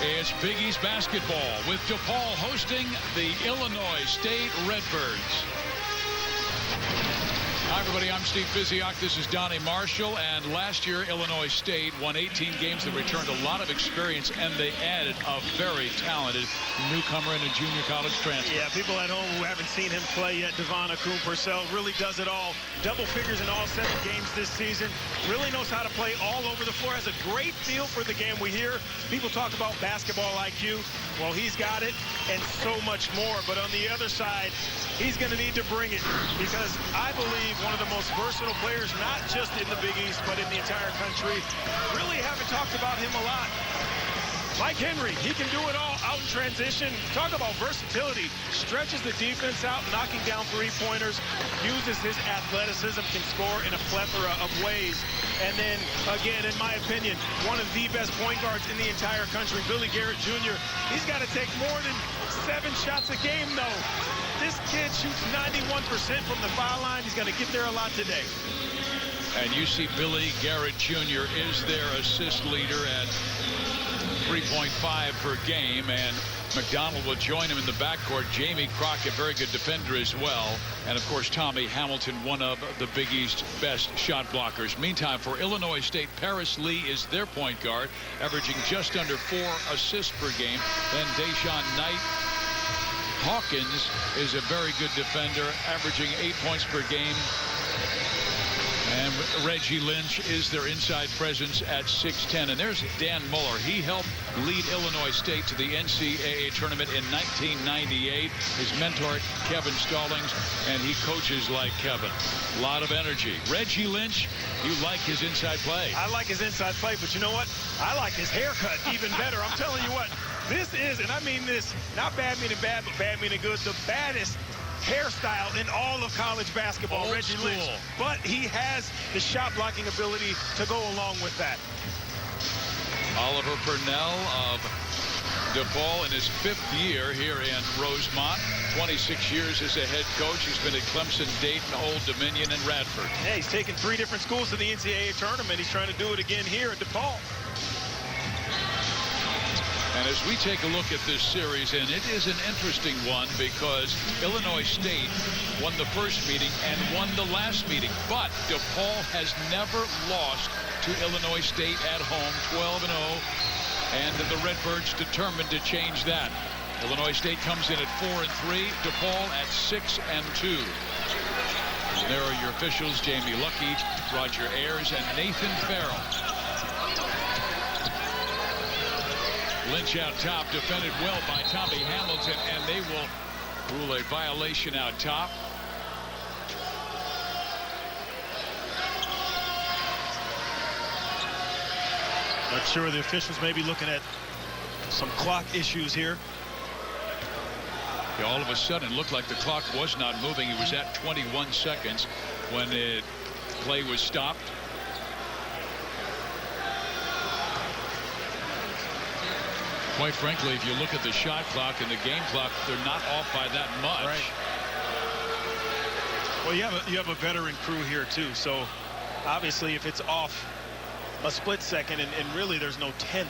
It's Big East basketball with DePaul hosting the Illinois State Redbirds. Hi, everybody. I'm Steve Physiak. This is Donnie Marshall. And last year, Illinois State won 18 games that returned a lot of experience, and they added a very talented newcomer and a junior college transfer. Yeah, people at home who haven't seen him play yet, Devon Purcell really does it all. Double figures in all 7 games this season. Really knows how to play all over the floor. Has a great feel for the game. We hear people talk about basketball IQ. Well, he's got it and so much more. But on the other side, he's going to need to bring it because I believe one of the most versatile players, not just in the Big East, but in the entire country. Really haven't talked about him a lot. Mike Henry, he can do it all out in transition. Talk about versatility. Stretches the defense out, knocking down three-pointers, uses his athleticism, can score in a plethora of ways. And then, again, in my opinion, one of the best point guards in the entire country, Billy Garrett Jr. He's got to take more than 7 shots a game, though. This kid shoots 91% from the foul line. He's going to get there a lot today. And you see Billy Garrett Jr. is their assist leader at 3.5 per game, and McDonald will join him in the backcourt. Jamie Crockett, very good defender as well. And, of course, Tommy Hamilton, one of the Big East's best shot blockers. Meantime, for Illinois State, Paris Lee is their point guard, averaging just under 4 assists per game. Then Deshaun Knight. Hawkins is a very good defender, averaging 8 points per game. And Reggie Lynch is their inside presence at 6'10". And there's Dan Muller. He helped lead Illinois State to the NCAA tournament in 1998. His mentor, Kevin Stallings, and he coaches like Kevin. A lot of energy. Reggie Lynch, you like his inside play. I like his inside play, but you know what? I like his haircut even better. I'm telling you what, this is, and I mean this, not bad meaning bad, but bad meaning good, the baddest hairstyle in all of college basketball, Old Reggie school. Lynch. But he has the shot blocking ability to go along with that. Oliver Purnell of DePaul in his 5th year here in Rosemont. 26 years as a head coach. He's been at Clemson, Dayton, Old Dominion, and Radford. Yeah, he's taken 3 different schools to the NCAA tournament. He's trying to do it again here at DePaul. And as we take a look at this series, and it is an interesting one because Illinois State won the first meeting and won the last meeting. But DePaul has never lost to Illinois State at home, 12-0. And the Redbirds determined to change that. Illinois State comes in at 4-3, DePaul at 6-2. And there are your officials, Jamie Luckey, Roger Ayers, and Nathan Farrell. Lynch out top, defended well by Tommy Hamilton, and they will rule a violation out top. Not sure the officials may be looking at some clock issues here. Yeah, all of a sudden, it looked like the clock was not moving. It was at 21 seconds when the play was stopped. Quite frankly, if you look at the shot clock and the game clock, they're not off by that much. Right. Well, you have a veteran crew here too, so obviously if it's off a split second, and really there's no 10th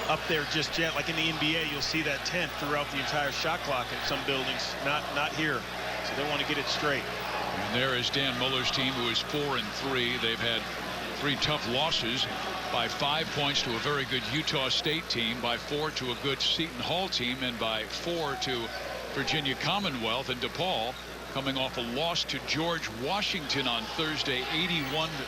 up there just yet. Like in the NBA, you'll see that 10th throughout the entire shot clock in some buildings. Not here. So they want to get it straight. And there is Dan Muller's team, who is 4-3. They've had 3 tough losses. By 5 points to a very good Utah State team, by 4 to a good Seton Hall team, and by 4 to Virginia Commonwealth. And DePaul coming off a loss to George Washington on Thursday,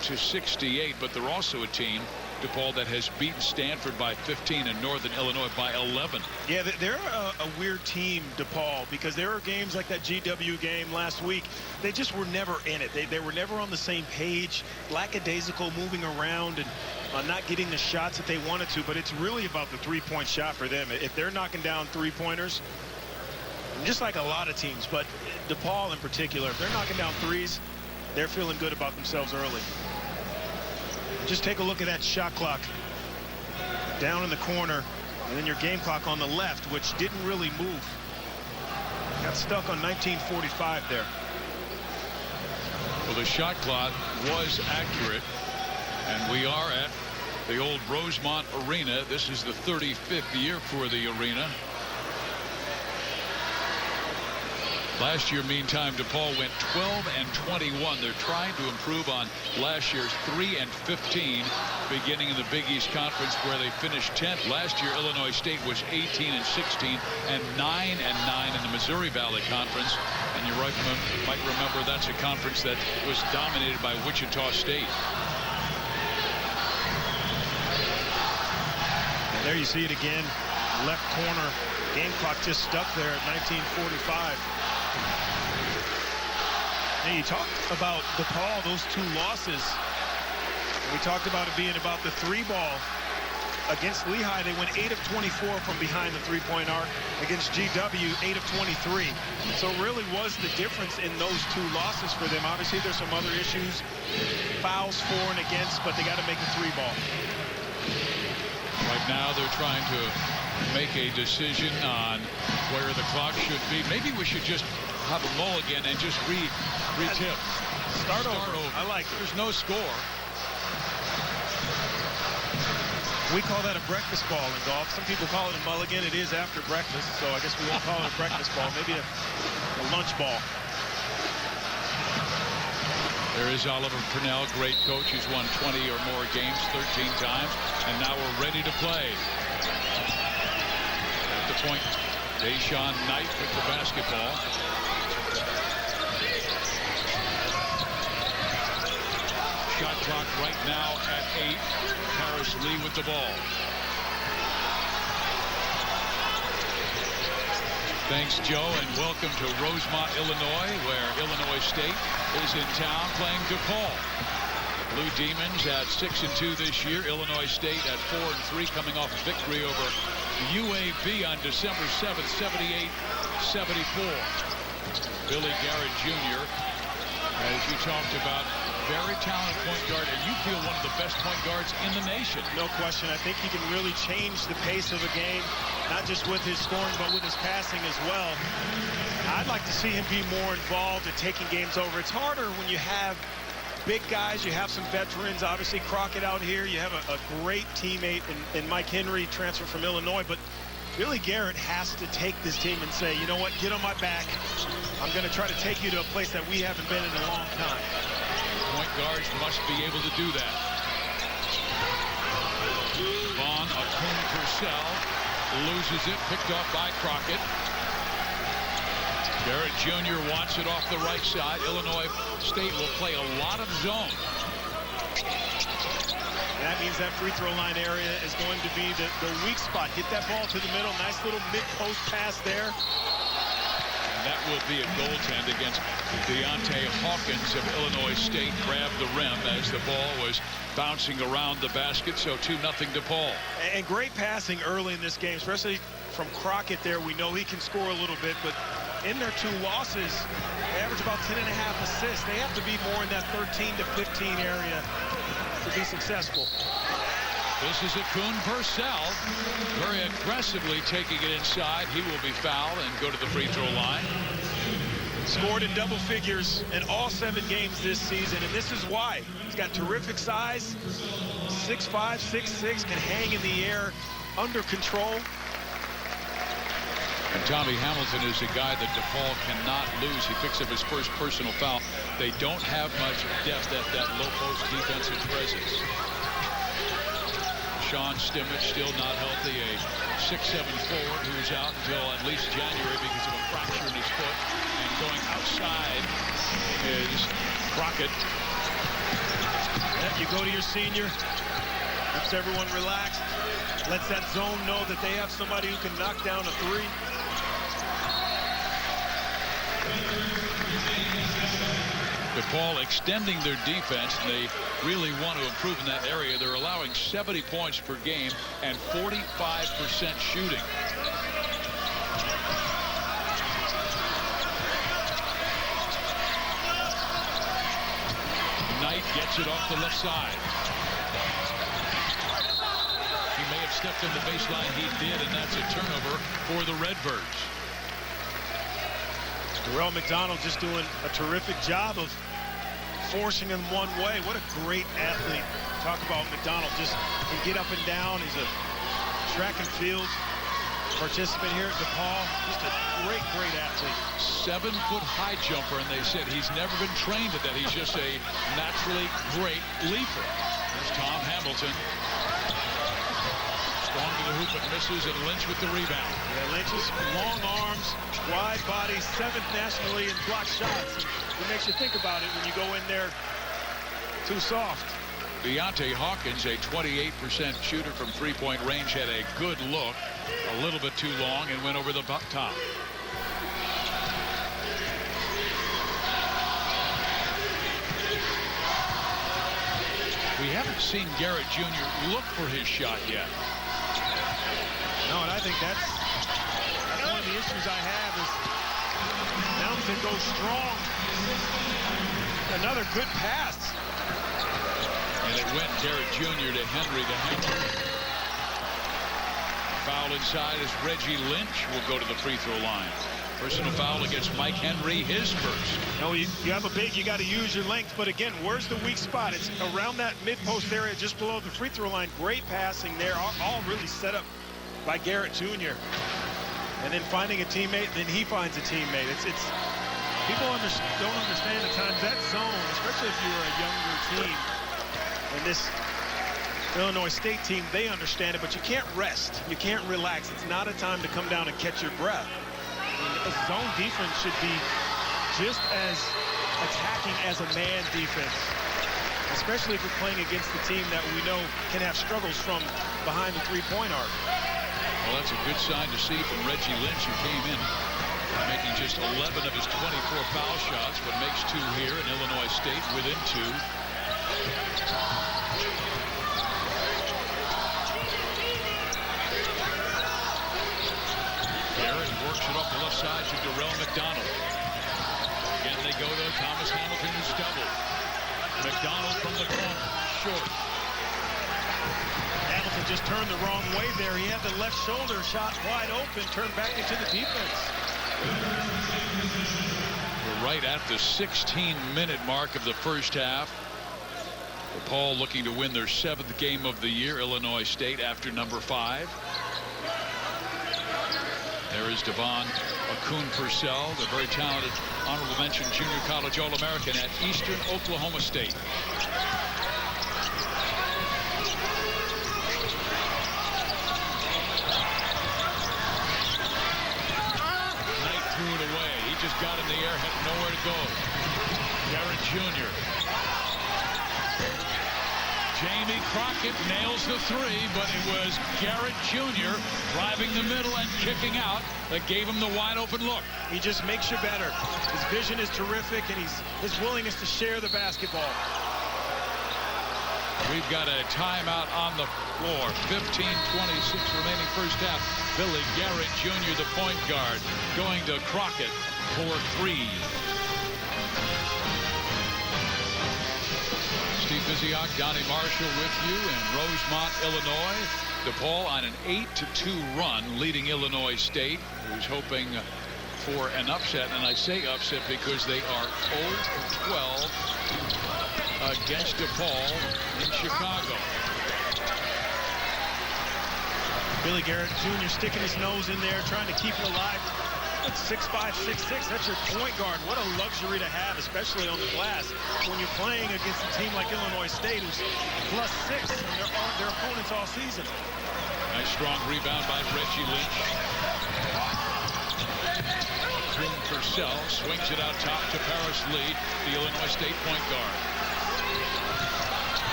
81-68. But they're also a team, DePaul, that has beaten Stanford by 15 and Northern Illinois by 11. Yeah, they're a weird team, DePaul, because there are games like that GW game last week. They just were never in it. They were never on the same page, lackadaisical, moving around and not getting the shots that they wanted to. But it's really about the 3-point shot for them. If they're knocking down 3-pointers, just like a lot of teams, but DePaul in particular, if they're knocking down 3s, they're feeling good about themselves early. Just take a look at that shot clock down in the corner, and then your game clock on the left, which didn't really move. Got stuck on 1945 there. Well, the shot clock was accurate, and we are at the old Rosemont Arena. This is the 35th year for the arena. Last year, meantime, DePaul went 12-21. They're trying to improve on last year's 3-15, beginning in the Big East Conference, where they finished 10th. Last year, Illinois State was 18-16 and 9-9 in the Missouri Valley Conference. And you might remember that's a conference that was dominated by Wichita State. And there you see it again. Left corner. Game clock just stuck there at 19:45. And you talked about DePaul, those two losses. We talked about it being about the three ball. Against Lehigh, they went 8 of 24 from behind the three-point arc. Against GW, 8 of 23. So it really was the difference in those two losses for them. Obviously, there's some other issues, fouls for and against, but they got to make a three ball. Right now, they're trying to make a decision on where the clock should be. Maybe we should just have a mulligan and just re-tip. Start over. I like it. There's no score. We call that a breakfast ball in golf. Some people call it a mulligan. It is after breakfast, so I guess we won't call it a breakfast ball. Maybe a lunch ball. There is Oliver Purnell, great coach. He's won 20 or more games 13 times, and now we're ready to play. At the point, Deshaun Knight with the basketball. Shot clock right now at 8. Harris Lee with the ball. Thanks, Joe, and welcome to Rosemont, Illinois, where Illinois State is in town playing DePaul. Blue Demons at 6-2 this year. Illinois State at 4-3, coming off a victory over UAB on December 7th, 78-74. Billy Garrett Jr., as you talked about, very talented point guard, and you feel one of the best point guards in the nation. No question. I think he can really change the pace of a game, not just with his scoring, but with his passing as well. I'd like to see him be more involved in taking games over. It's harder when you have big guys, you have some veterans, obviously Crockett out here, you have a great teammate in Mike Henry, transfer from Illinois, but Billy Garrett has to take this team and say, you know what, get on my back. I'm going to try to take you to a place that we haven't been in a long time. Point guards must be able to do that. Vaughn, Akun Purcell loses it, picked off by Crockett. Garrett Jr. wants it off the right side. Illinois State will play a lot of zone. That means that free throw line area is going to be the weak spot. Get that ball to the middle. Nice little mid-post pass there. And that will be a goaltend against Deontay Hawkins of Illinois State. Grabbed the rim as the ball was bouncing around the basket. So 2-0 DePaul. And great passing early in this game, especially from Crockett there. We know he can score a little bit, but in their two losses, they average about 10.5 assists. They have to be more in that 13 to 15 area to be successful. This is Akun Purcell very aggressively taking it inside. He will be fouled and go to the free throw line. Scored in double figures in all 7 games this season, and this is why. He's got terrific size, 6'5", 6'6", can hang in the air, under control. And Tommy Hamilton is a guy that DePaul cannot lose. He picks up his first personal foul. They don't have much depth at that low post defensive presence. Sean Stimmett still not healthy, a 6'7" forward who's out until at least January because of a fracture in his foot. And going outside is Crockett. You go to your senior, keeps everyone relaxed, lets that zone know that they have somebody who can knock down a three. DePaul extending their defense. They really want to improve in that area. They're allowing 70 points per game and 45% shooting. Knight gets it off the left side. He may have stepped on the baseline. He did, and that's a turnover for the Redbirds. Darrell McDonald just doing a terrific job of forcing him one way. What a great athlete to talk about McDonald, just can get up and down. He's a track and field participant here at DePaul. Just a great athlete. 7-foot high jumper, and they said he's never been trained at that. He's just a naturally great leaper. There's Tom Hamilton. Strong to the hoop, but misses, and Lynch with the rebound. Yeah, Lynch's long arms, wide body, 7th nationally in block shots. It makes you think about it when you go in there too soft. Deontay Hawkins, a 28% shooter from three-point range, had a good look, a little bit too long, and went over the top. We haven't seen Garrett Jr. look for his shot yet. No, and I think that's one of the issues I have is Hamilton goes strong. Another good pass. And it went Garrett Jr. to Henry to Hamilton. Foul inside as Reggie Lynch will go to the free throw line. Personal foul against Mike Henry, his first. No, you have a big, you got to use your length. But again, where's the weak spot? It's around that mid-post area just below the free throw line. Great passing there, all really set up by Garrett Jr. And then finding a teammate, then he finds a teammate. It's people don't understand at times that zone, especially if you're a younger team. And this Illinois State team, they understand it, but you can't rest. You can't relax. It's not a time to come down and catch your breath. A zone defense should be just as attacking as a man defense, especially if you're playing against the team that we know can have struggles from behind the three-point arc. Well, that's a good sign to see from Reggie Lynch, who came in making just 11 of his 24 foul shots, but makes 2 here in Illinois State within 2. Garrett works it off the left side to Darrell McDonald. Again, they go to Thomas Hamilton, who's doubled. McDonald from the corner, short. Hamilton just turned the wrong way there. He had the left shoulder shot wide open, turned back into the defense. We're right at the 16-minute mark of the first half. DePaul looking to win their 7th game of the year. Illinois State after number 5. There is Devon Akun-Purcell, the very talented honorable mention junior college All-American at Eastern Oklahoma State. Knight threw it away. He just got in the air, had nowhere to go. Garrett Jr. Jamie Crockett nails the 3, but it was Garrett Jr. driving the middle and kicking out that gave him the wide open look. He just makes you better. His vision is terrific, and his willingness to share the basketball. We've got a timeout on the floor. 15:26 remaining first half. Billy Garrett Jr., the point guard, going to Crockett for 3. Steve Biziak, Donnie Marshall with you in Rosemont, Illinois. DePaul on an 8-2 run, leading Illinois State, who's hoping for an upset. And I say upset because they are 0-12 against DePaul in Chicago. Billy Garrett Jr. sticking his nose in there, trying to keep it alive. 6'5", 6'6", that's your point guard. What a luxury to have, especially on the glass, when you're playing against a team like Illinois State, who's +6 on their opponents all season. Nice strong rebound by Reggie Lynch. Purcell swings it out top to Paris Lee, the Illinois State point guard.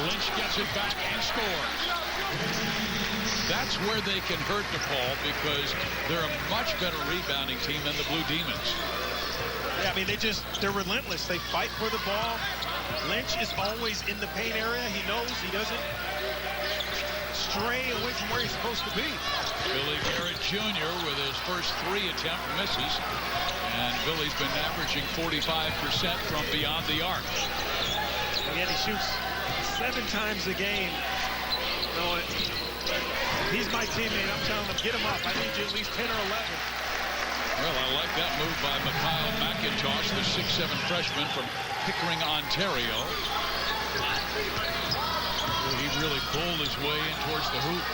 Lynch gets it back and scores. That's where they can hurt DePaul because they're a much better rebounding team than the Blue Demons. Yeah, I mean, they're relentless. They fight for the ball. Lynch is always in the paint area. He knows he doesn't stray away from where he's supposed to be. Billy Garrett Jr. with his first 3 attempt misses. And Billy's been averaging 45% from beyond the arc. And yet he shoots 7 times a game. No, he's my teammate. I'm telling him, get him up. I need you at least 10 or 11. Well, I like that move by Mikhail McIntosh, the 6'7" freshman from Pickering, Ontario. He really pulled his way in towards the hoop.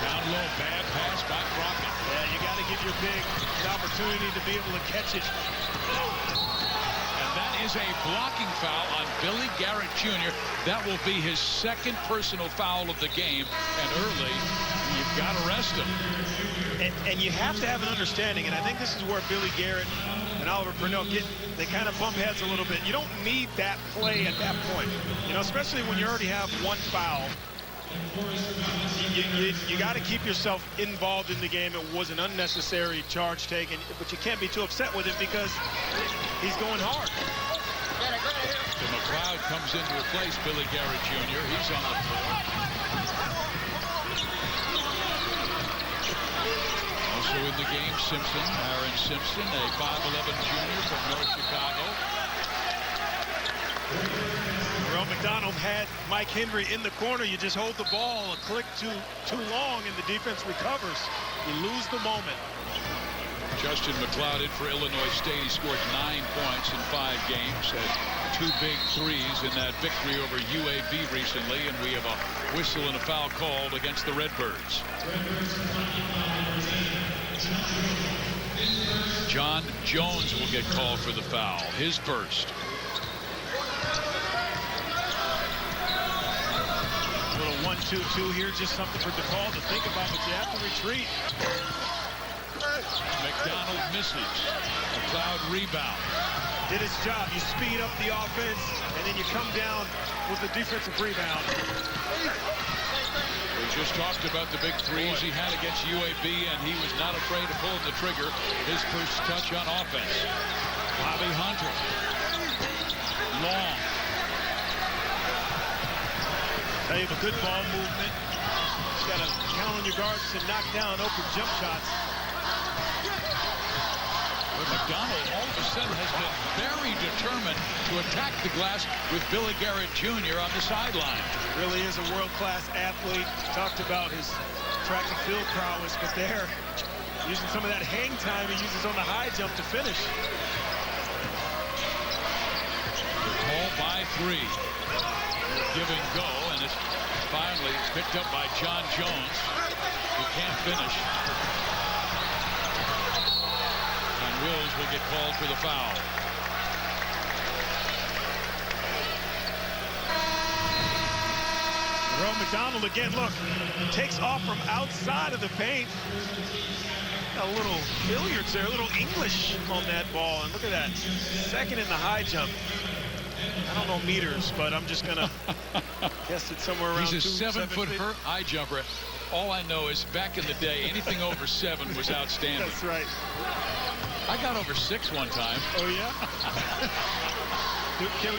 Down low, bad pass by Crockett. Yeah, you got to give your big an opportunity to be able to catch it. And that is a blocking foul on Billy Garrett Jr. That will be his second personal foul of the game. And early, you've got to rest him. And you have to have an understanding, and I think this is where Billy Garrett and Oliver Purnell they kind of bump heads a little bit. You don't need that play at that point, you know, especially when you already have one foul. You got to keep yourself involved in the game. It was an unnecessary charge taken, but you can't be too upset with it because he's going hard. So McLeod comes in to replace Billy Garrett Jr. He's on the floor. Also in the game, Simpson, Aaron Simpson, a 5'11" junior from North Chicago. Earl McDonald had Mike Henry in the corner. You just hold the ball a click too long and the defense recovers. You lose the moment. Justin McLeod in for Illinois State. He scored 9 points in 5 games. Had 2 big threes in that victory over UAB recently. And we have a whistle and a foul called against the Redbirds. John Jones will get called for the foul. His first. A little 1-2-2 here. Just something for DePaul to think about, but you have to retreat. McDonald misses. McLeod rebound. Did his job. You speed up the offense, and then you come down with the defensive rebound. We just talked about the big threes he had against UAB, and he was not afraid of pulling the trigger. His first touch on offense. Bobby Hunter. Long. Now you have a good ball movement. You got to count on your guards to knock down open jump shots. McDonald all of a sudden has been very determined to attack the glass with Billy Garrett Jr. on the sideline. Really is a world-class athlete. Talked about his track and field prowess, but there, using some of that hang time he uses on the high jump to finish. DePaul by 3. Give and go, and it's finally picked up by John Jones, who can't finish. Wills will get called for the foul. Earl McDonald again, look, takes off from outside of the paint. Got a little billiards there, a little English on that ball. And look at that, second in the high jump. I don't know meters, but I'm just gonna guess it's somewhere around. He's a 7-foot high jumper. All I know is back in the day, anything over 7 was outstanding. That's right. I got over 6 one time. Oh, yeah?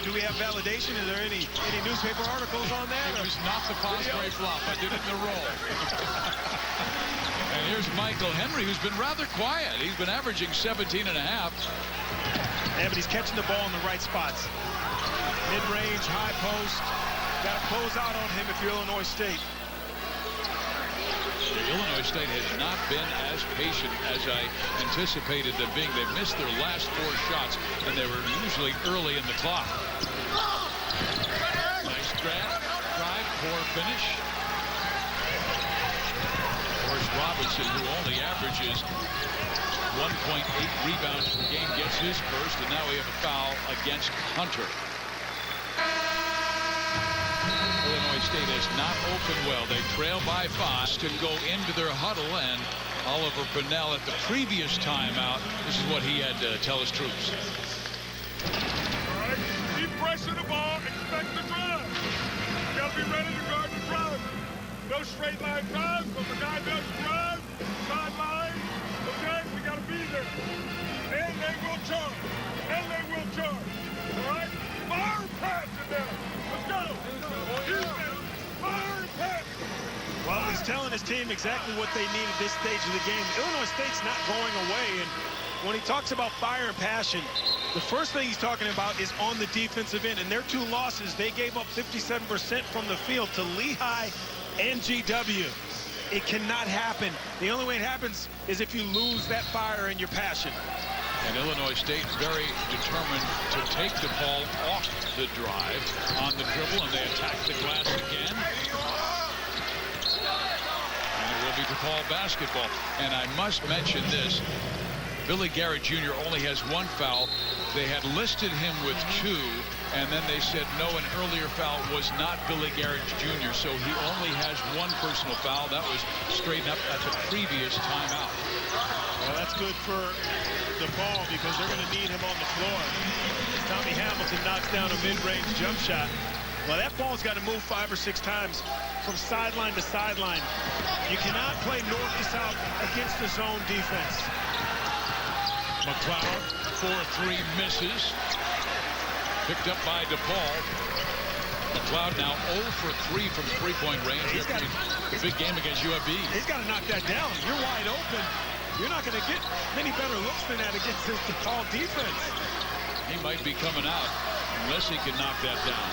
do we have validation? Is there any newspaper articles on that? It was not the Fosbury flop. I did it in a roll. And here's Michael Henry, who's been rather quiet. He's been averaging 17 and a half. Yeah, but he's catching the ball in the right spots. Mid-range, high post. Got to close out on him if you're Illinois State. Illinois State has not been as patient as I anticipated them being. They've missed their last 4 shots, and they were usually early in the clock. Nice drive, poor finish. Forrest Robinson, who only averages 1.8 rebounds per game, gets his first, and now we have a foul against Hunter. Illinois State has not opened well. They trail by 5 to go into their huddle, and Oliver Purnell at the previous timeout, this is what he had to tell his troops. All right, keep pressing the ball, expect the drive. You got to be ready to guard the drive. No straight line drives, but the guy does drive, sideline, okay, we got to be there. And they will charge. And they will charge. All right? Fire pass in there. Let's go. Fire pass. Well, he's telling his team exactly what they need at this stage of the game. Illinois State's not going away, and when he talks about fire and passion, the first thing he's talking about is on the defensive end. And their 2 losses, they gave up 57% from the field to Lehigh and GW. It cannot happen. The only way it happens is if you lose that fire and your passion. And Illinois State very determined to take DePaul off the drive on the dribble, and they attack the glass again. And it will be DePaul basketball. And I must mention this. Billy Garrett Jr. only has 1 foul. They had listed him with 2, and then they said no, an earlier foul was not Billy Garrett Jr., so he only has 1 personal foul. That was straightened up at the previous timeout. Well, that's good for DePaul because they're going to need him on the floor. Tommy Hamilton knocks down a mid-range jump shot. Well, that ball's got to move 5 or 6 times from sideline to sideline. You cannot play north to south against the zone defense. McLeod, 4-3 misses. Picked up by DePaul. McLeod now 0 for 3 from three-point range. The big game against UAB. He's got to knock that down. You're wide open. You're not going to get many better looks than that against this DePaul defense. He might be coming out unless he can knock that down.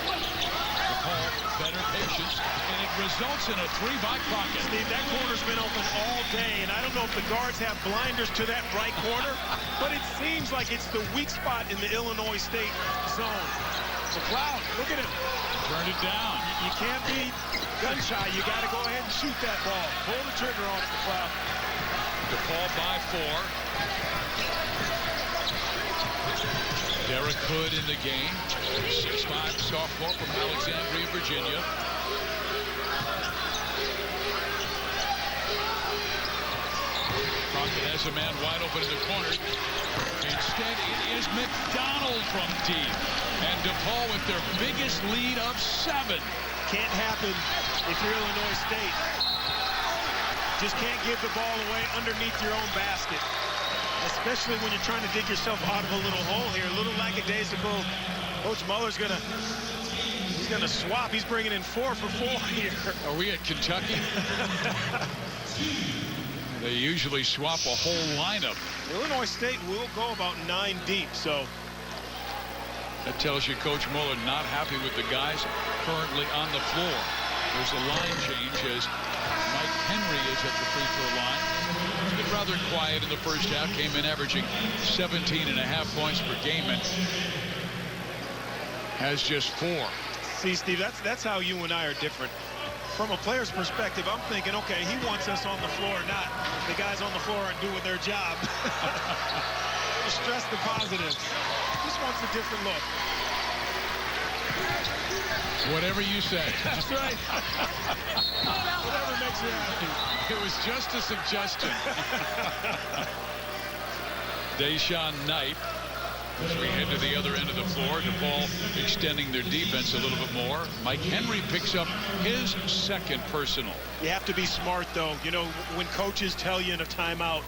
DePaul, better patience, and it results in a 3 by Crockett. Steve, that corner's been open all day, and I don't know if the guards have blinders to that right corner, but it seems like it's the weak spot in the Illinois State zone. McLeod, look at him. Turn it down. You can't be gun shy. You got to go ahead and shoot that ball. Pull the trigger on it, McLeod. DePaul by 4. Derek Hood in the game. 6'5" sophomore from Alexandria, Virginia. Crockett has a man wide open in the corner. Instead, it is McDonald from deep. And DePaul with their biggest lead of 7. Can't happen if you're Illinois State. Just can't give the ball away underneath your own basket. Especially when you're trying to dig yourself out of a little hole here. A little lackadaisical. Coach Muller's he's gonna swap. He's bringing in 4 for 4 here. Are we at Kentucky? They usually swap a whole lineup. Illinois State will go about 9 deep, so. That tells you Coach Muller not happy with the guys currently on the floor. There's a line change as Mike Henry is at the free throw line. He's been rather quiet in the first half. Came in averaging 17.5 points per game and has just 4. See, Steve, that's how you and I are different. From a player's perspective, I'm thinking, okay, he wants us on the floor, not the guys on the floor aren't doing their job. Just stress the positives. Just wants a different look. Whatever you say. That's right. Whatever makes you happy. It was just a suggestion. Deshaun Knight, as we head to the other end of the floor, DePaul extending their defense a little bit more. Mike Henry picks up his 2nd personal. You have to be smart, though. You know, when coaches tell you in a timeout,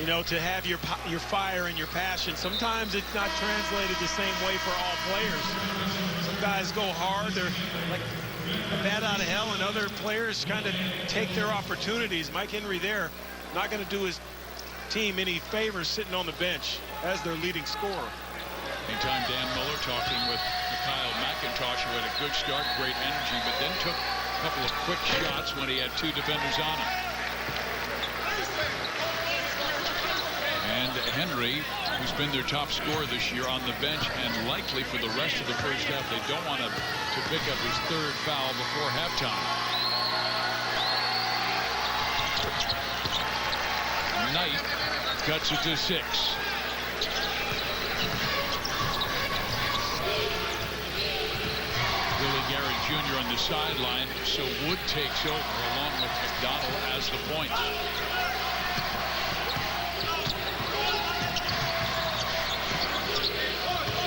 you know, to have your fire and your passion, sometimes it's not translated the same way for all players. Some guys go hard, they're like a bat out of hell, and other players kind of take their opportunities. Mike Henry there, not going to do his team any favors sitting on the bench as their leading scorer. Meantime, Dan Muller talking with Kyle McIntosh, who had a good start, great energy, but then took a couple of quick shots when he had 2 defenders on him. And Henry, who's been their top scorer this year, on the bench and likely for the rest of the first half. They don't want to pick up his 3rd foul before halftime. Knight cuts it to 6. Billy Garrett Jr. on the sideline, so Wood takes over along with McDonald as the points.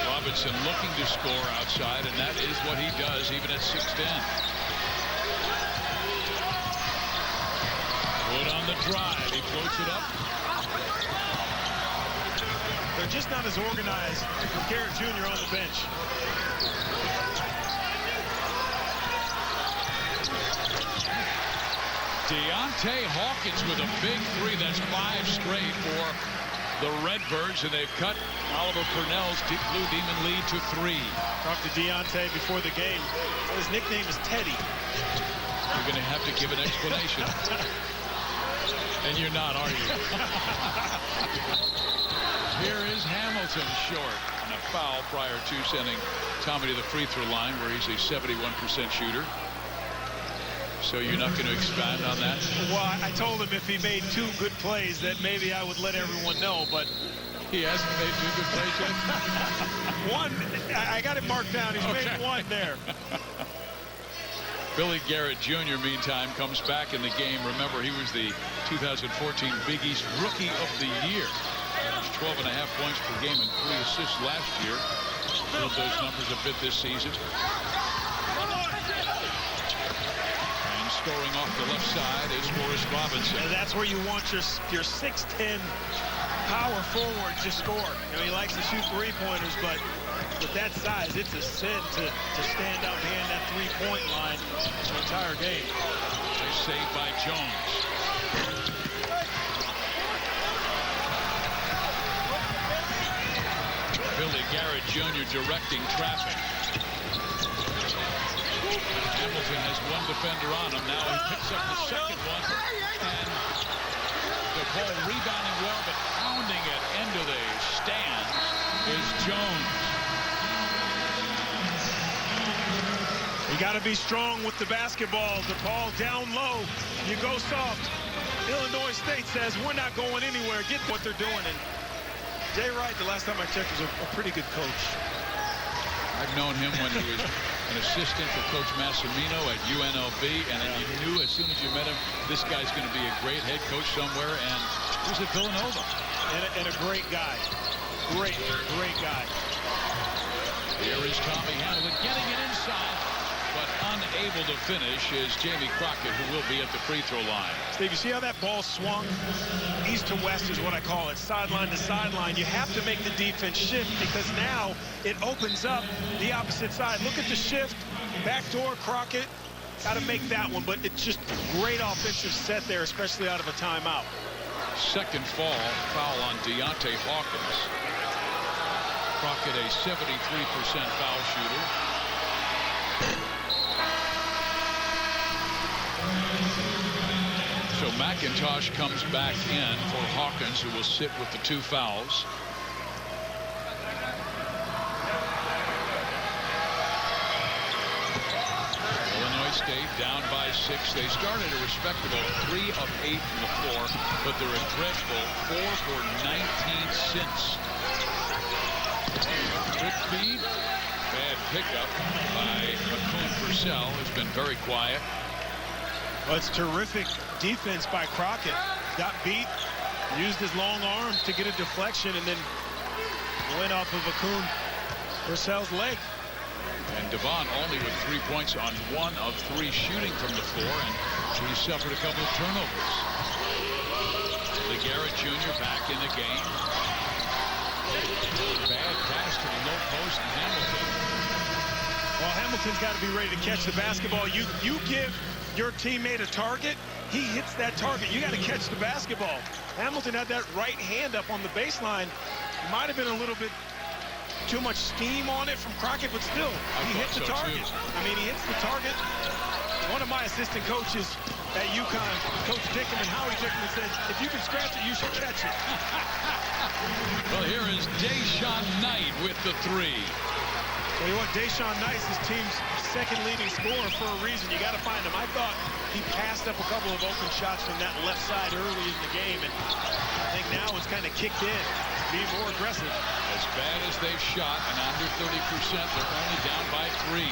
Robinson looking to score outside, and that is what he does even at 6'10". Wood on the drive. He floats it up. They're just not as organized with Garrett Jr. on the bench. Deontay Hawkins with a big 3. That's 5 straight for the Redbirds, and they've cut Oliver Purnell's Blue Demon lead to 3. Talked to Deontay before the game. His nickname is Teddy. You're going to have to give an explanation. And you're not, are you? Here is Hamilton short on a foul prior to sending Tommy to the free throw line, where he's a 71% shooter. So you're not going to expand on that? Well, I told him if he made 2 good plays that maybe I would let everyone know, but he hasn't made 2 good plays yet. One, I got it marked down. He's made 1 there. Billy Garrett Jr., meantime, comes back in the game. Remember, he was the 2014 Big East Rookie of the Year. 12.5 points per game and 3 assists last year. Built those numbers a bit this season. And scoring off the left side is Morris Robinson. And that's where you want your 6'10" power forward to score. You know, he likes to shoot 3-pointers, but with that size, it's a sin to stand out behind that 3-point line the entire game. Nice save by Jones. Billy Garrett Jr. directing traffic. Hamilton has 1 defender on him. Now he picks up the second one. And DePaul rebounding well, but pounding it into the stand is Jones. You got to be strong with the basketball. DePaul down low. You go soft. Illinois State says we're not going anywhere. Get what they're doing. And Jay Wright, the last time I checked, was a pretty good coach. I've known him when he was an assistant for Coach Massimino at UNLV, and you knew as soon as you met him, this guy's going to be a great head coach somewhere, and he was at Villanova. And a great guy. Great guy. Here is Tommy Hamilton getting it inside, but unable to finish is Jamie Crockett, who will be at the free throw line. Steve, you see how that ball swung? East to west is what I call it, sideline to sideline. You have to make the defense shift because now it opens up the opposite side. Look at the shift, backdoor Crockett. Got to make that one, but it's just a great offensive set there, especially out of a timeout. Second foul on Deontay Hawkins. Crockett, a 73% foul shooter. So McIntosh comes back in for Hawkins, who will sit with the 2 fouls. Illinois State down by 6. They started a respectable 3 of 8 from the floor, but they're a dreadful 4 for 19 since. Good feed. Bad pickup by Akun Purcell, who's been very quiet. Well, it's terrific defense by Crockett. Got beat, used his long arm to get a deflection, and then went off of Akun Purcell's leg. And Devon only with 3 points on 1 of 3 shooting from the floor, and he suffered a couple of turnovers. Billy Garrett Jr. back in the game. Bad pass to the low post, and Hamilton. Well, Hamilton's got to be ready to catch the basketball. You give your teammate a target, he hits that target. You got to catch the basketball. Hamilton had that right hand up on the baseline. Might have been a little bit too much steam on it from Crockett, but still, he hit the target. I mean, he hits the target. One of my assistant coaches at UConn, Coach Dickerman, Howie Dickerman, said, if you can scratch it, you should catch it. Well, here is Deshaun Knight with the 3. Tell you what, Deshaun Knight's his team's second leading scorer for a reason. You got to find him. I thought he passed up a couple of open shots from that left side early in the game, and I think now it's kind of kicked in, being more aggressive. As bad as they've shot, and under 30%, they're only down by 3.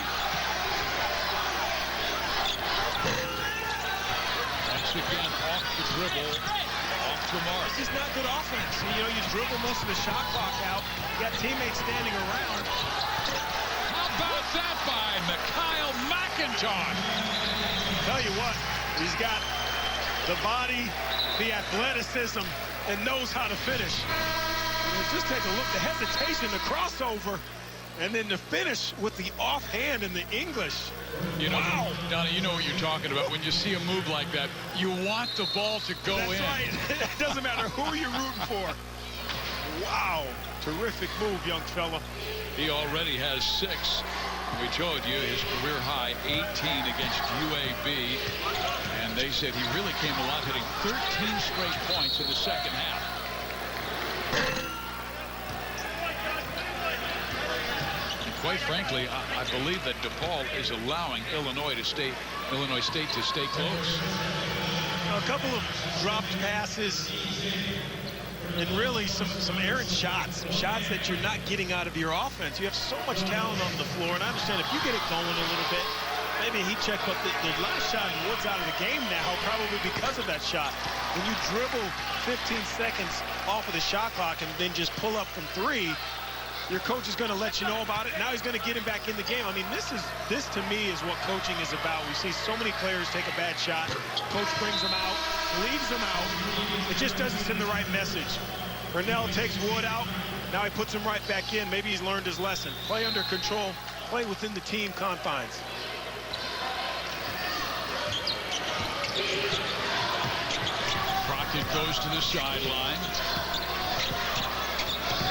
Once again, off the dribble, off the mark. It's just not good offense. You know, you dribble most of the shot clock out. You got teammates standing around. How about that by Mikhail McIntosh? Tell you what, he's got the body, the athleticism, and knows how to finish. Just take a look, the hesitation, the crossover, and then the finish with the offhand and the English. You know, wow. Donnie, you know what you're talking about. When you see a move like that, you want the ball to go in. That's right. It doesn't matter who you're rooting for. Wow. Terrific move, young fella. He already has 6. We told you his career high 18 against UAB. And they said he really came alive, hitting 13 straight points in the second half. quite frankly, I believe that DePaul is allowing Illinois State to stay close. A couple of dropped passes and really some errant shots, some shots that you're not getting out of your offense. You have so much talent on the floor, and I understand if you get it going a little bit, maybe he checked, but the last shot, Wood's out of the game now, probably because of that shot. When you dribble 15 seconds off of the shot clock and then just pull up from 3, your coach is going to let you know about it. Now he's going to get him back in the game. I mean, this to me is what coaching is about. We see so many players take a bad shot. Coach brings them out, leaves them out. It just doesn't send the right message. Purnell takes Wood out. Now he puts him right back in. Maybe he's learned his lesson. Play under control. Play within the team confines. Crockett goes to the sideline.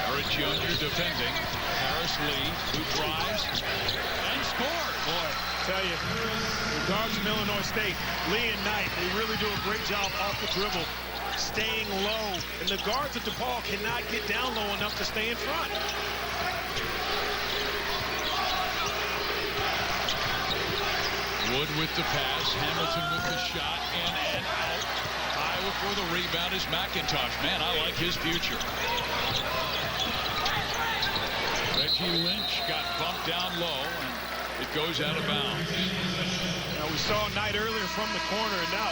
Garrett Jr. defending. Harris Lee, who drives and scores. Boy, I tell you, the guards from Illinois State, Lee and Knight, they really do a great job off the dribble, staying low. And the guards at DePaul cannot get down low enough to stay in front. Wood with the pass. Hamilton with the shot. In and out. Iowa for the rebound is McIntosh. Man, I like his future. Reggie Lynch got bumped down low, and it goes out of bounds. Now, we saw Knight earlier from the corner, and now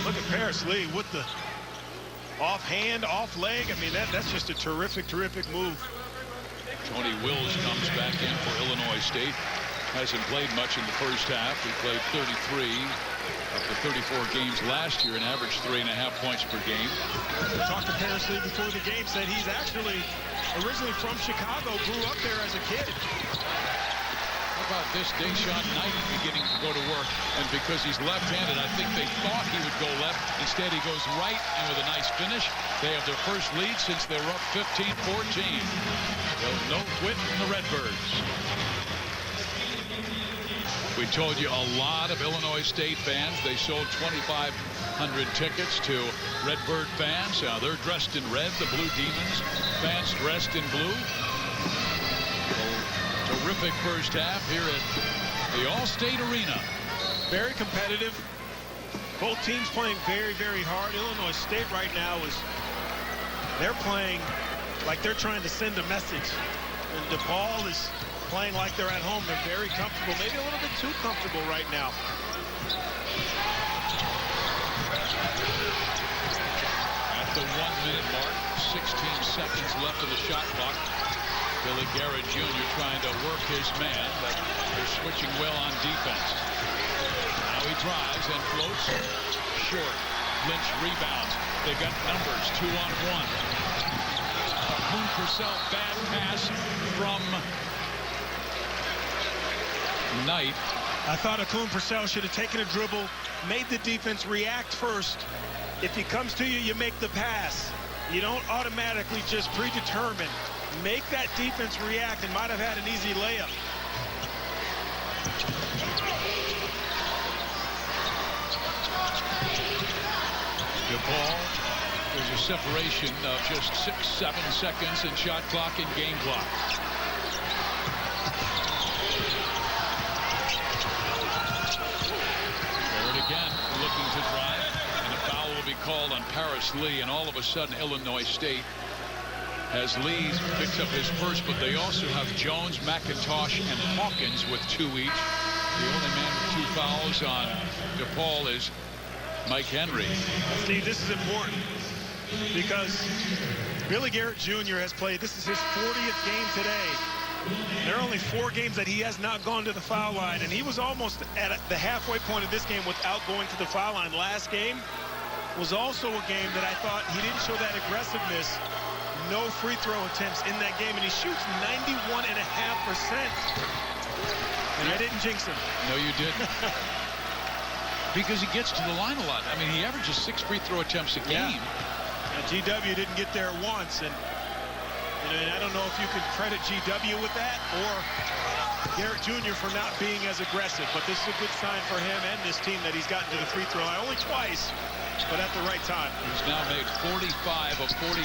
look at Paris Lee with the offhand, off leg. I mean, that's just a terrific move. Tony Wills comes back in for Illinois State. Hasn't played much in the first half. He played 33 of the 34 games last year and averaged 3.5 points per game. I talked to Paris Lee before the game, said he's actually originally from Chicago, grew up there as a kid. How about this? Deshaun Knight beginning to go to work, and because he's left-handed, I think they thought he would go left. Instead, he goes right, and with a nice finish, they have their first lead since they were up 15-14. No quit from the Redbirds. We told you a lot of Illinois State fans. They sold 2,500 tickets to Redbird fans. They're dressed in red, the Blue Demons. Fans dressed in blue. Terrific first half here at the All-State Arena. Very competitive. Both teams playing very, very hard. Illinois State right now they're playing like they're trying to send a message. And DePaul is playing like they're at home. They're very comfortable, maybe a little bit too comfortable right now. At the 1-minute mark, 16 seconds left of the shot clock. Billy Garrett Jr. trying to work his man, but they're switching well on defense. Now he drives and floats short. Lynch rebounds. They got numbers, 2-on-1. Moon Purcell, bad pass from Knight. I thought Akun Purcell should have taken a dribble, made the defense react first. If he comes to you, you make the pass. You don't automatically just predetermine. Make that defense react and might have had an easy layup. DePaul, there's a separation of just 6-7 seconds in shot clock and game clock. Again, looking to drive, and a foul will be called on Paris Lee, and all of a sudden Illinois State has Lee picks up his first, but they also have Jones, McIntosh, and Hawkins with 2 each. The only man with 2 fouls on DePaul is Mike Henry. Steve, this is important because Billy Garrett Jr. has played, this is his 40th game today. There are only 4 games that he has not gone to the foul line, and he was almost at the halfway point of this game without going to the foul line. Last game was also a game that I thought he didn't show that aggressiveness. No free throw attempts in that game, and he shoots 91.5%. And I didn't jinx him. No, you didn't. Because he gets to the line a lot. I mean, he averages 6 free throw attempts a game. Now, GW didn't get there once, and I don't know if you could credit GW with that or Garrett Jr. for not being as aggressive, but this is a good sign for him and this team that he's gotten to the free throw line only twice, but at the right time. He's now made 45 of 49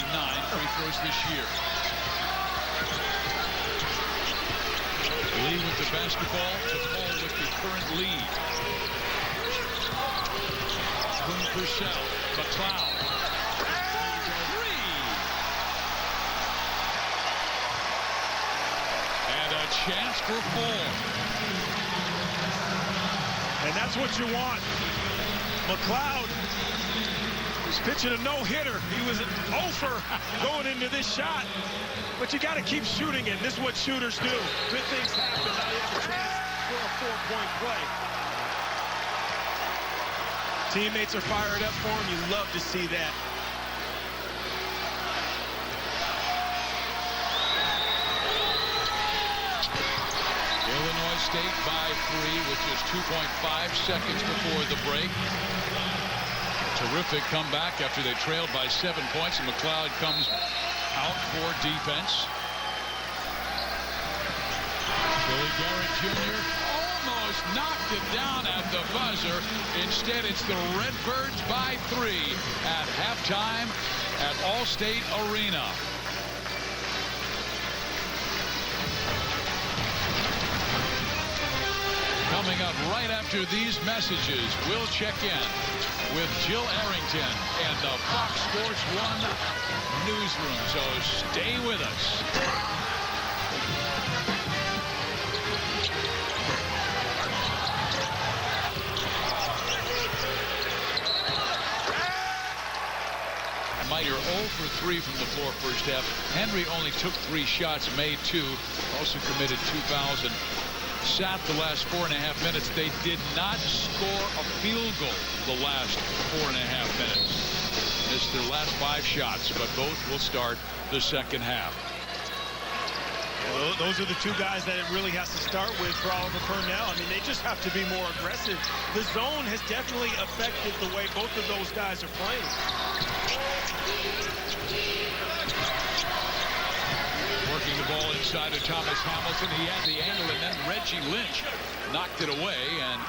free throws this year. Lee with the basketball. DePaul with the current lead. Boone Purcell. McLeod. Three. And a chance for 4. And that's what you want. McLeod was pitching a no-hitter. He was an 0-for going into this shot. But you got to keep shooting it. This is what shooters do. Good things happen. Now you have a chance for a 4-point play. Teammates are fired up for him. You love to see that. Illinois State by 3 with just 2.5 seconds before the break. Terrific comeback after they trailed by 7 points, and McLeod comes out for defense. Billy Garrett Jr. almost knocked it down at the buzzer. Instead, it's the Redbirds by 3 at halftime at Allstate Arena. Coming up right after these messages, we'll check in with Jill Arrington and the Fox Sports 1 newsroom. So stay with us. You're 0 for 3 from the floor first half. Henry only took 3 shots, made 2. Also committed 2 fouls and sat the last 4.5 minutes. They did not score a field goal the last 4.5 minutes. Missed their last 5 shots, but both will start the second half. Well, those are the 2 guys that it really has to start with for Oliver Purnell. I mean, they just have to be more aggressive. The zone has definitely affected the way both of those guys are playing. Working the ball inside of Thomas Hamilton. He had the angle, and then Reggie Lynch knocked it away. And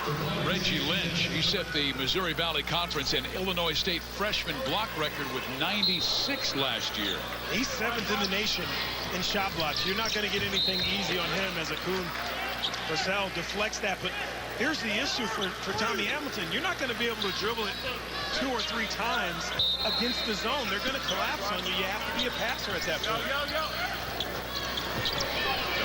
Reggie Lynch, he set the Missouri Valley Conference and Illinois State freshman block record with 96 last year. He's 7th in the nation in shot blocks. You're not going to get anything easy on him as a Coon. Purcell deflects that, but here's the issue for Tommy Hamilton. You're not going to be able to dribble it 2 or 3 times against the zone. They're going to collapse on you. You have to be a passer at that point.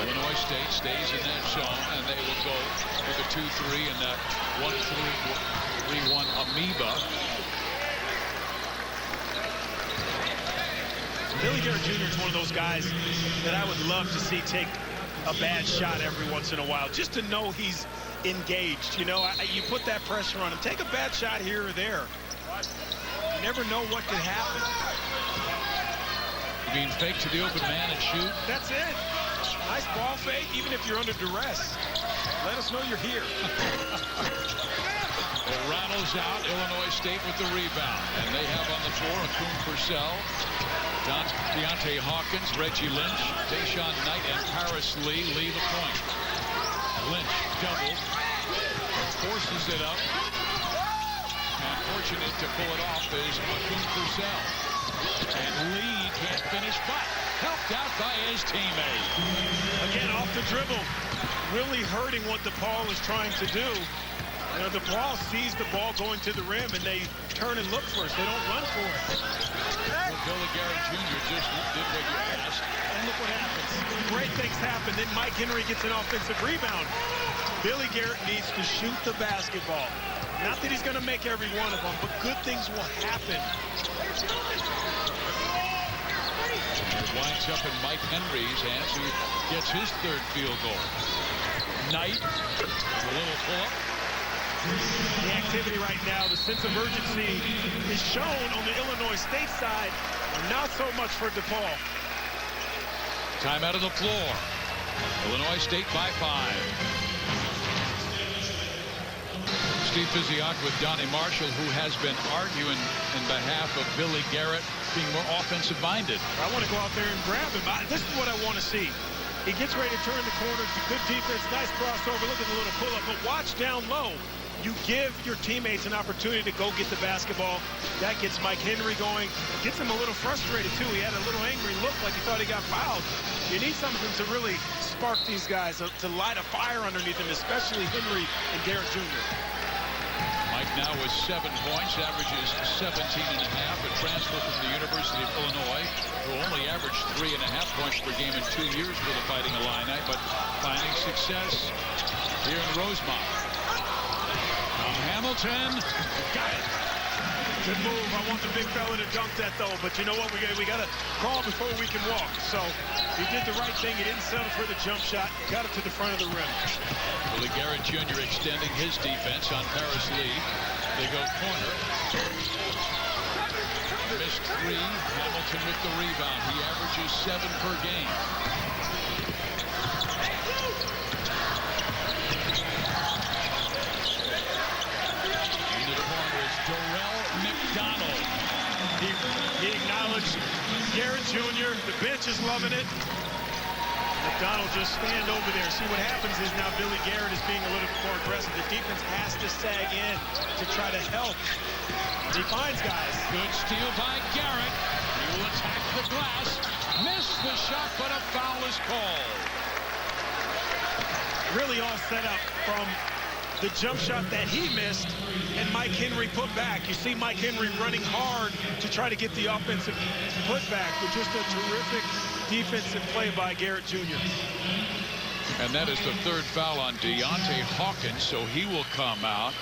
Illinois State stays in that zone, and they will go with a 2-3 and that 1-3-1 amoeba. Billy Garrett Jr. is one of those guys that I would love to see take a bad shot every once in a while, just to know he's engaged. You know, you put that pressure on him. Take a bad shot here or there. You never know what could happen. You mean fake to the open man and shoot? That's it. Nice ball fake, even if you're under duress. Let us know you're here. It rattles out. Illinois State with the rebound. And they have on the floor a Coon Purcell, Deontay Hawkins, Reggie Lynch, Deshaun Knight, and Paris Lee. Lee the point. Lynch doubled. Forces it up. And fortunate to pull it off is Coon Purcell. And Lee can't finish, but helped out by his teammate. Again, off the dribble. Really hurting what DePaul is trying to do. You know, DePaul sees the ball going to the rim, and they turn and look for it. They don't run for it. Well, Billy Garrett Jr. just did what you asked. And look what happens. Great things happen. Then Mike Henry gets an offensive rebound. Billy Garrett needs to shoot the basketball. Not that he's going to make every one of them, but good things will happen. It winds up in Mike Henry's hands, who gets his 3rd field goal. Knight, a little pull-up. The activity right now, the sense of urgency is shown on the Illinois State side, not so much for DePaul. Time out of the floor. Illinois State by 5. Steve Physiak with Donnie Marshall, who has been arguing in behalf of Billy Garrett being more offensive-minded. I want to go out there and grab him. This is what I want to see. He gets ready to turn the corner. Good defense, nice crossover. Look at the little pull-up, but watch down low. You give your teammates an opportunity to go get the basketball. That gets Mike Henry going. Gets him a little frustrated, too. He had a little angry look like he thought he got fouled. You need something to really spark these guys, to light a fire underneath them, especially Henry and Garrett Jr. Mike now with 7 points, averages 17.5. A transfer from the University of Illinois, who only averaged 3.5 points per game in 2 years for the Fighting Illini, but finding success here in Rosemont. Hamilton got it. Good move. I want the big fella to dunk that, though. But you know what? We got to crawl before we can walk. So he did the right thing. He didn't settle for the jump shot. Got it to the front of the rim. Billy Garrett Jr. extending his defense on Paris Lee. They go corner. Missed 3. Hamilton with the rebound. He averages 7 per game. McDonald. He acknowledged Garrett Jr. The bench is loving it. McDonald just stand over there. See, what happens is now Billy Garrett is being a little bit more aggressive. The defense has to sag in to try to help. He finds guys. Good steal by Garrett. He will attack the glass. Missed the shot, but a foul is called. Really all set up from the jump shot that he missed and Mike Henry put back. You see Mike Henry running hard to try to get the offensive putback, but just a terrific defensive play by Garrett Jr. And that is the 3rd foul on Deontay Hawkins, so he will come out.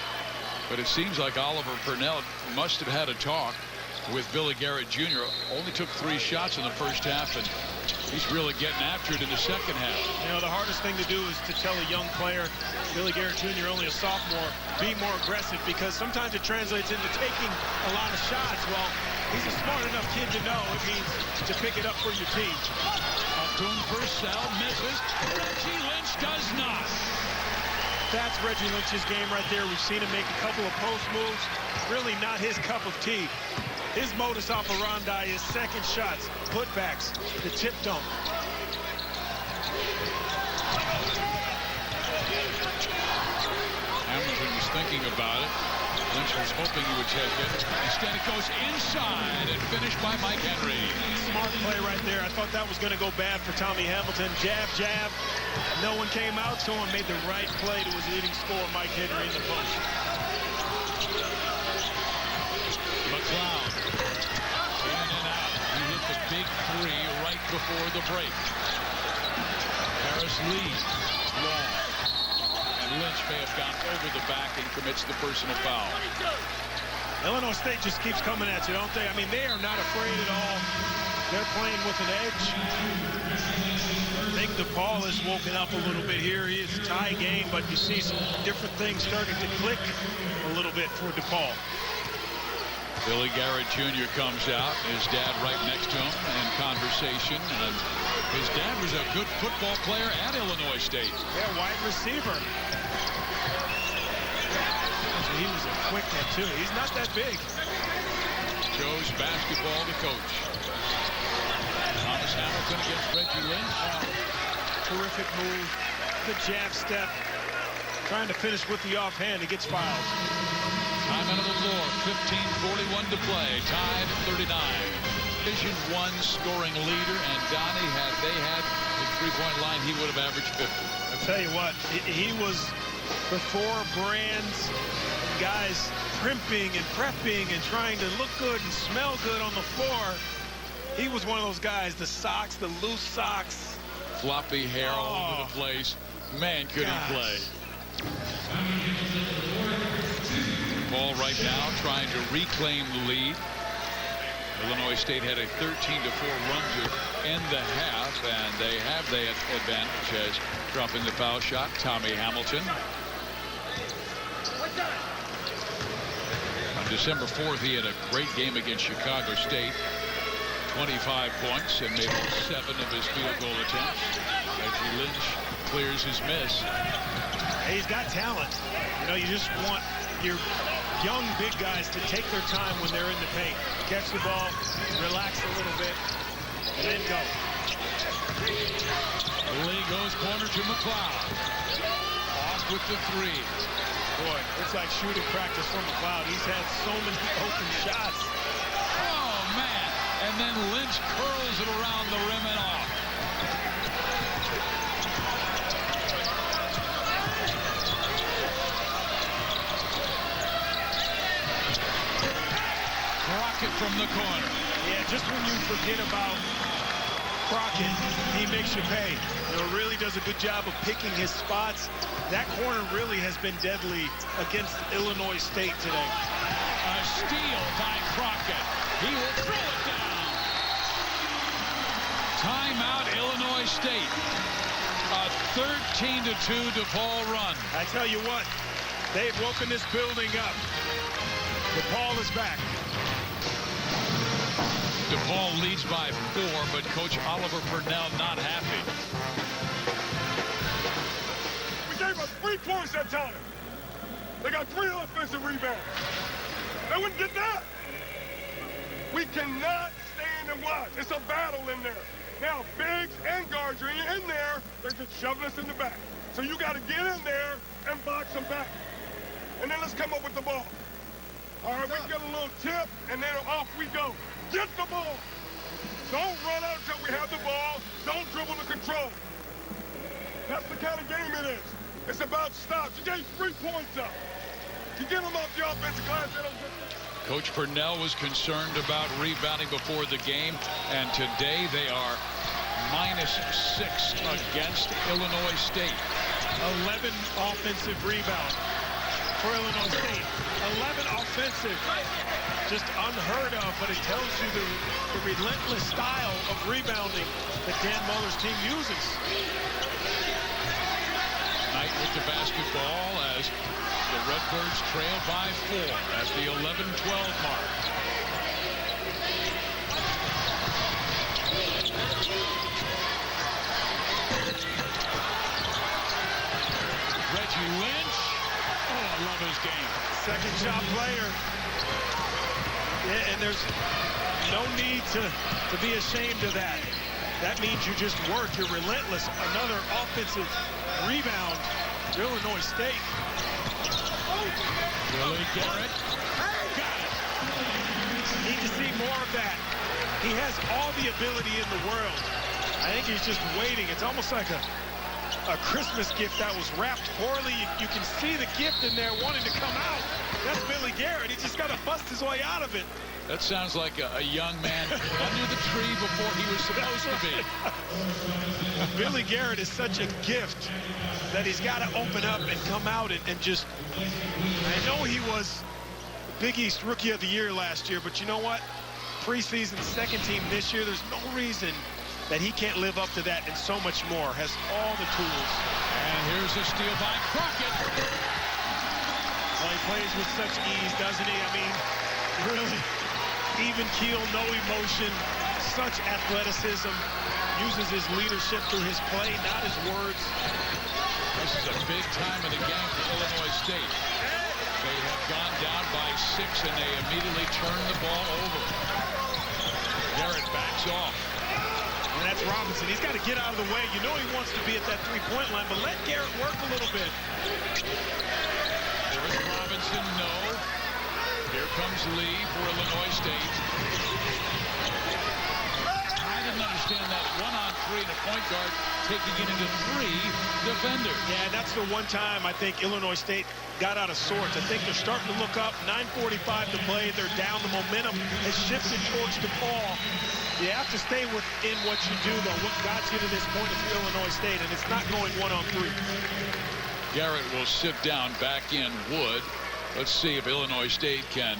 But it seems like Oliver Purnell must have had a talk with Billy Garrett Jr. Only took 3 shots in the first half, and he's really getting after it in the second half. You know, the hardest thing to do is to tell a young player, Billy Garrett Jr., only a sophomore, be more aggressive, because sometimes it translates into taking a lot of shots. Well, he's a smart enough kid to know it means to pick it up for your team. Boone Purcell misses. Reggie Lynch does not. That's Reggie Lynch's game right there. We've seen him make a couple of post moves. Really not his cup of tea. His modus operandi is second shots, putbacks, the tip dunk. Hamilton was thinking about it. Lynch was hoping he would take it. Instead, it goes inside and finished by Mike Henry. Smart play right there. I thought that was going to go bad for Tommy Hamilton. Jab, jab. No one came out to him. Made the right play to his leading scorer, Mike Henry, in the post. McLeod. In and out. He hit the big 3 right before the break. Paris Lee. Long. And Lynch may have gone over the back and commits the personal foul. Illinois State just keeps coming at you, don't they? I mean, they are not afraid at all. They're playing with an edge. I think DePaul has woken up a little bit here. It's a tie game, but you see some different things starting to click a little bit for DePaul. Billy Garrett Jr. comes out. His dad right next to him in conversation. And his dad was a good football player at Illinois State. Yeah, wide receiver. So he was a quick one, too. He's not that big. Chose basketball to coach. Thomas Hamilton against Reggie Lynch. Terrific move. Good jab step. Trying to finish with the offhand. He gets fouled. Time out of the floor. 15:41 to play. Tied 39. Division I scoring leader, and Donnie, had they had the three-point line, he would have averaged 50. I'll tell you what, he was before brands and guys primping and prepping and trying to look good and smell good on the floor. He was one of those guys, the socks, the loose socks. Floppy hair all over the place. Man, could he play. Ball right now trying to reclaim the lead. Illinois State had a 13-4 run to end the half, and they have the advantage as dropping the foul shot, Tommy Hamilton. On December 4th, he had a great game against Chicago State. 25 points and made 7 of his field goal attempts. Reggie Lynch clears his miss. He's got talent. You know, you just want your young big guys to take their time when they're in the paint. Catch the ball, relax a little bit, and then go. Lee goes corner to McLeod. Off with the 3. Boy, it's like shooting practice for McLeod. He's had so many open shots. Oh, man. And then Lynch curls it around the rim and off. from the corner. Yeah, just when you forget about Crockett, he makes you pay. Really does a good job of picking his spots. That corner really has been deadly against Illinois State today. A steal by Crockett. He will throw it down. Timeout, Illinois State. A 13-2 DePaul run. I tell you what, they've woken this building up. DePaul is back. DePaul leads by 4, but Coach Oliver Purnell not happy. We gave up 3 points that time. They got 3 offensive rebounds. They wouldn't get that. We cannot stand and watch. It's a battle in there. Now, bigs and guards are in there. They're just shoving us in the back. So you got to get in there and box them back. And then let's come up with the ball. All right, we get a little tip, and then off we go. Get the ball. Don't run out until we have the ball. Don't dribble to control. That's the kind of game it is. It's about stops. You gave 3 points up. You get them off the offensive glass, they don't get them. Coach Purnell was concerned about rebounding before the game, and today they are -6 against Illinois State. 11 offensive rebounds for Illinois State. 11 offensive. Just unheard of, but it tells you the relentless style of rebounding that Dan Muller's team uses. Knight with the basketball as the Redbirds trail by 4 at the 11-12 mark. Reggie Lynch. Oh, I love his game. Second shot player. Yeah, and there's no need to be ashamed of that. That means you just work. You're relentless. Another offensive rebound to Illinois State. Billy Garrett. Got it. Need to see more of that. He has all the ability in the world. I think he's just waiting. It's almost like a Christmas gift that was wrapped poorly. You can see the gift in there wanting to come out. That's Billy Garrett. He just got to bust his way out of it. That sounds like a young man under the tree before he was supposed to be. Billy Garrett is such a gift that he's got to open up and come out and just... I know he was Big East Rookie of the Year last year, but you know what? Preseason second team this year, there's no reason that he can't live up to that and so much more. Has all the tools. And here's a steal by Crockett. Well, he plays with such ease, doesn't he? I mean, really even keel, no emotion, such athleticism. Uses his leadership through his play, not his words. This is a big time in the game for Illinois State. They have gone down by 6, and they immediately turn the ball over. Garrett backs off. And that's Robinson. He's got to get out of the way. You know he wants to be at that three-point line, but let Garrett work a little bit. There's Robinson, no. Here comes Lee for Illinois State. I didn't understand that 1-on-3 and a point guard taking it into 3 defenders. Yeah, that's the one time I think Illinois State got out of sorts. I think they're starting to look up. 9:45 to play. They're down. The momentum has shifted towards DePaul. You have to stay within what you do, though. What got you to this point is Illinois State, and it's not going 1-on-3. Garrett will sit down back in Wood. Let's see if Illinois State can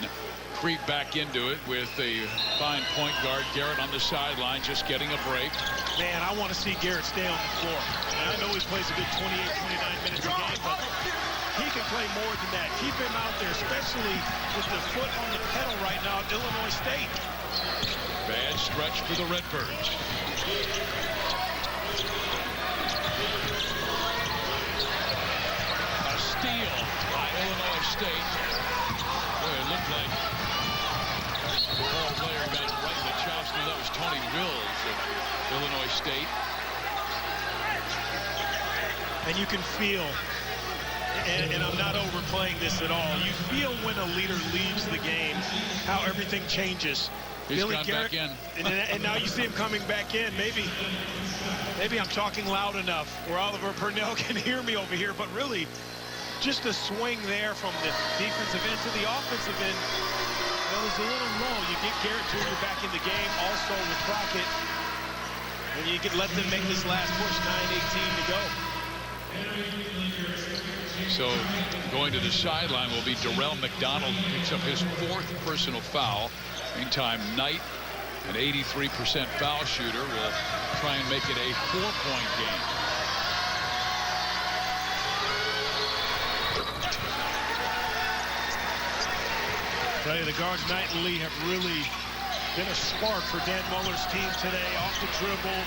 creep back into it with a fine point guard. Garrett on the sideline just getting a break. Man, I want to see Garrett stay on the floor. And I know he plays a good 28, 29 minutes a game, but he can play more than that. Keep him out there, especially with the foot on the pedal right now at Illinois State. Bad stretch for the Redbirds. A steal by Illinois State. Boy, it looked like the ball player got right in the chops. That was Tony Wills of Illinois State. And you can feel, and I'm not overplaying this at all, you feel when a leader leaves the game, how everything changes. He's gone back in. And now you see him coming back in. Maybe I'm talking loud enough where Oliver Purnell can hear me over here, but really just a swing there from the defensive end to the offensive end. Well, it's a little low. You get Garrett Jr. back in the game, also with Crockett. And you can let them make this last push, 9:18 to go. So going to the sideline will be Darrell McDonald. Picks up his 4th personal foul. Meantime, Knight, an 83% foul shooter, will try and make it a 4-point game. I tell you, the guards, Knight and Lee, have really been a spark for Dan Muller's team today. Off the dribble,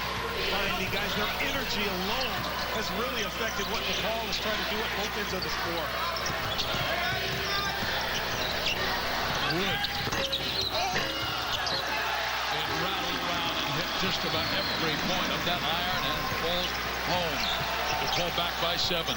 finding guys. Their energy alone has really affected what DePaul is trying to do at both ends of the floor. Wood. It rattled around and hit just about every point of that iron and falls home. DePaul back by 7.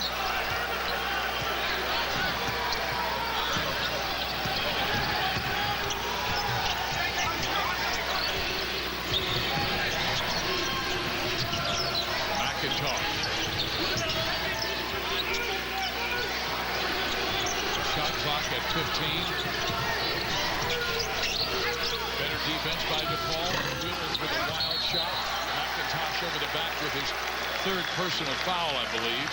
Shot clock at 15. Better defense by DePaul. Wheelers with a wild shot. McIntosh over the back with his 3rd personal foul, I believe.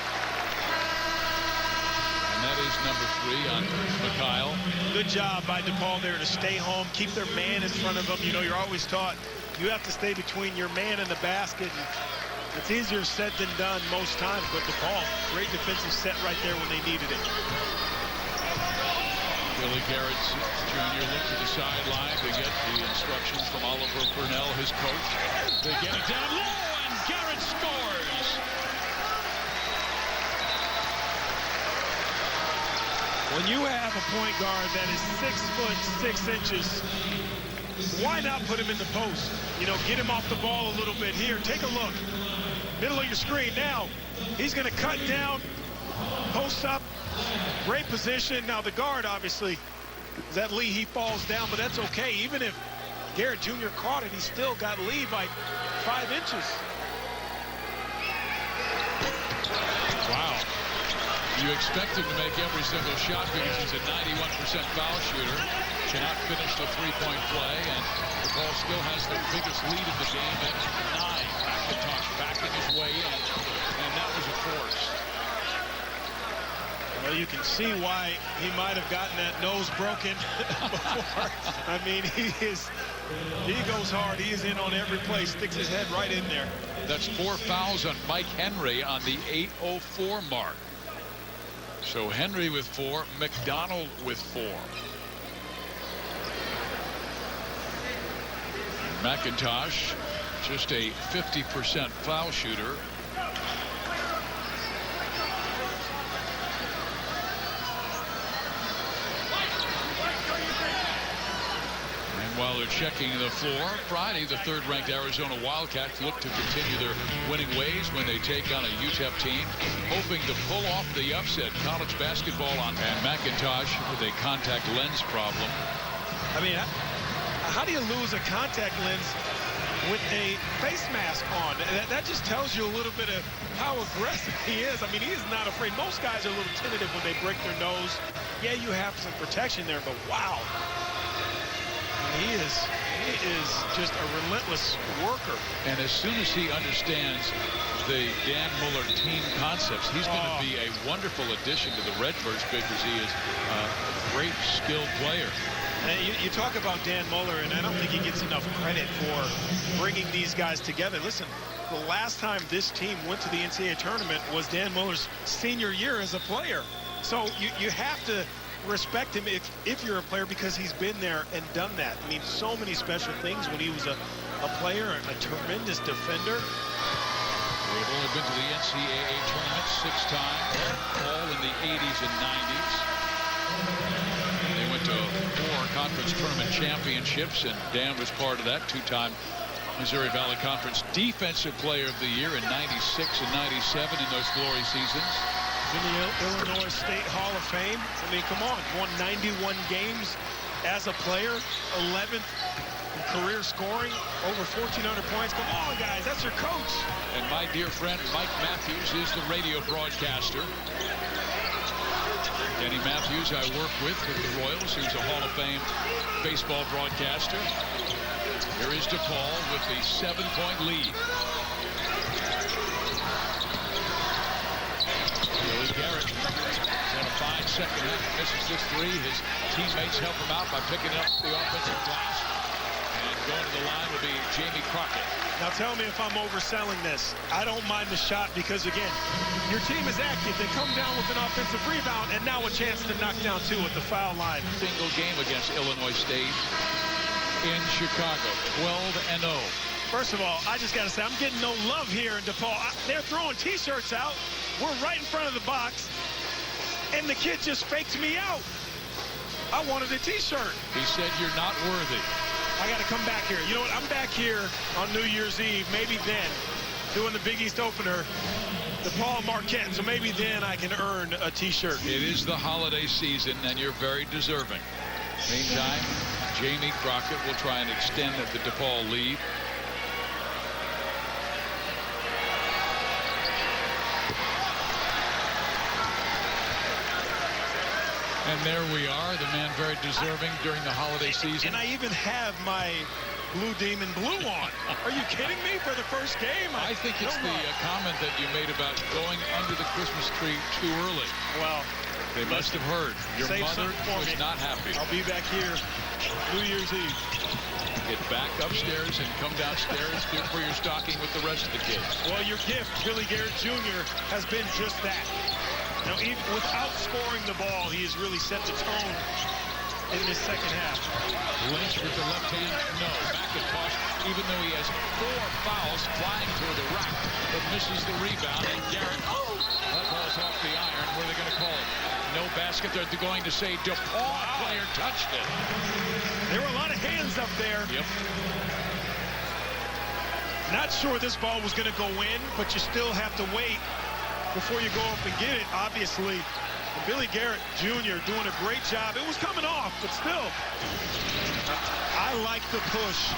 And that is number 3 on Mikhail. Good job by DePaul there to stay home, keep their man in front of them. You know, you're always taught you have to stay between your man and the basket. And it's easier said than done most times, but DePaul, great defensive set right there when they needed it. Billy Garrett Jr. looked to the sideline to get the instructions from Oliver Burnell, his coach. They get it down low, and Garrett scores. When you have a point guard that is 6'6", why not put him in the post? You know, get him off the ball a little bit. Here, take a look. Middle of your screen. Now, he's going to cut down, post up, great position. Now, the guard, obviously, is that Lee. He falls down, but that's okay. Even if Garrett Jr. caught it, he still got Lee by 5 inches. Wow. You expect him to make every single shot because he's a 91% foul shooter. Cannot finish the 3-point play, and DePaul still has the biggest lead of the game at 9. McIntosh backing his way in, and that was a force. Well, you can see why he might have gotten that nose broken before. I mean, he goes hard. He is in on every play, sticks his head right in there. That's 4 fouls on Mike Henry on the 8:04 mark. So Henry with 4, McDonald with 4. McIntosh, just a 50% foul shooter. And while they're checking the floor, Friday, the 3rd-ranked Arizona Wildcats look to continue their winning ways when they take on a UTEP team, hoping to pull off the upset. College basketball on, and McIntosh with a contact lens problem. I mean, how do you lose a contact lens with a face mask on? That just tells you a little bit of how aggressive he is. I mean, he is not afraid. Most guys are a little tentative when they break their nose. Yeah, you have some protection there, but wow. He is just a relentless worker. And as soon as he understands the Dan Muller team concepts, he's going to be a wonderful addition to the Redbirds because he is a great skilled player. And you talk about Dan Muller, and I don't think he gets enough credit for bringing these guys together. Listen, the last time this team went to the NCAA tournament was Dan Muller's senior year as a player. So you have to respect him if you're a player because he's been there and done that. I mean, so many special things when he was a player, a tremendous defender. They've only been to the NCAA tournament 6 times, all in the 80s and 90s. They went to 4 conference tournament championships, and Dan was part of that. 2-time Missouri Valley Conference Defensive Player of the Year in 96 and 97 in those glory seasons. In the Illinois State Hall of Fame. I mean, come on, won 91 games as a player, 11th in career scoring, over 1,400 points. Come on, guys, that's your coach. And my dear friend Mike Matthews is the radio broadcaster. Kenny Matthews, I work with the Royals, who's a Hall of Fame baseball broadcaster. Here is DePaul with the 7-point lead. Billy Garrett had a fine second half, misses this three. His teammates help him out by picking up the offensive glass. And going to the line will be Jamie Crockett. Now tell me if I'm overselling this. I don't mind the shot because, again, your team is active. They come down with an offensive rebound, and now a chance to knock down two at the foul line. Single game against Illinois State in Chicago, 12-0. First of all, I just got to say, I'm getting no love here in DePaul. They're throwing T-shirts out. We're right in front of the box, and the kid just faked me out. I wanted a T-shirt. He said you're not worthy. I got to come back here. You know what? I'm back here on New Year's Eve, maybe then, doing the Big East opener, DePaul Marquette. So maybe then I can earn a T-shirt. It is the holiday season, and you're very deserving. Meantime, Jamie Crockett will try and extend the DePaul lead. And there we are, the man very deserving during the holiday season. And I even have my Blue Demon blue on. Are you kidding me? For the first game? I think it's the comment that you made about going under the Christmas tree too early. Well, they must have heard. Your mother was not happy. I'll be back here New Year's Eve. Get back upstairs and come downstairs for your stocking with the rest of the kids. Well, your gift, Billy Garrett Jr., has been just that. Now, even without scoring the ball, he has really set the tone in this second half. Lynch with the left hand, no. McIntosh, even though he has 4 fouls flying toward the rack, but misses the rebound. And Garrett, that ball's off the iron. What are they going to call it? No basket. They're going to say DePaul player touched it. There were a lot of hands up there. Yep. Not sure this ball was going to go in, but you still have to wait before you go up and get it, obviously. And Billy Garrett Jr. doing a great job. It was coming off, but still. I like the push.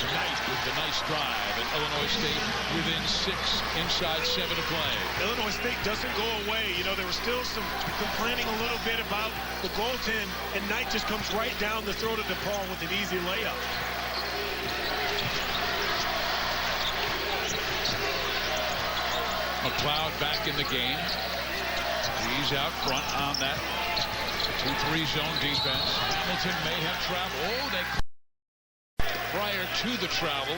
Knight with the nice drive, and Illinois State within 6, inside 7 to play. Illinois State doesn't go away. You know, there was still some complaining a little bit about the goaltend, and Knight just comes right down the throat of DePaul with an easy layup. McLeod back in the game. He's out front on that 2-3 zone defense. Hamilton may have traveled. Oh, they prior to the travel.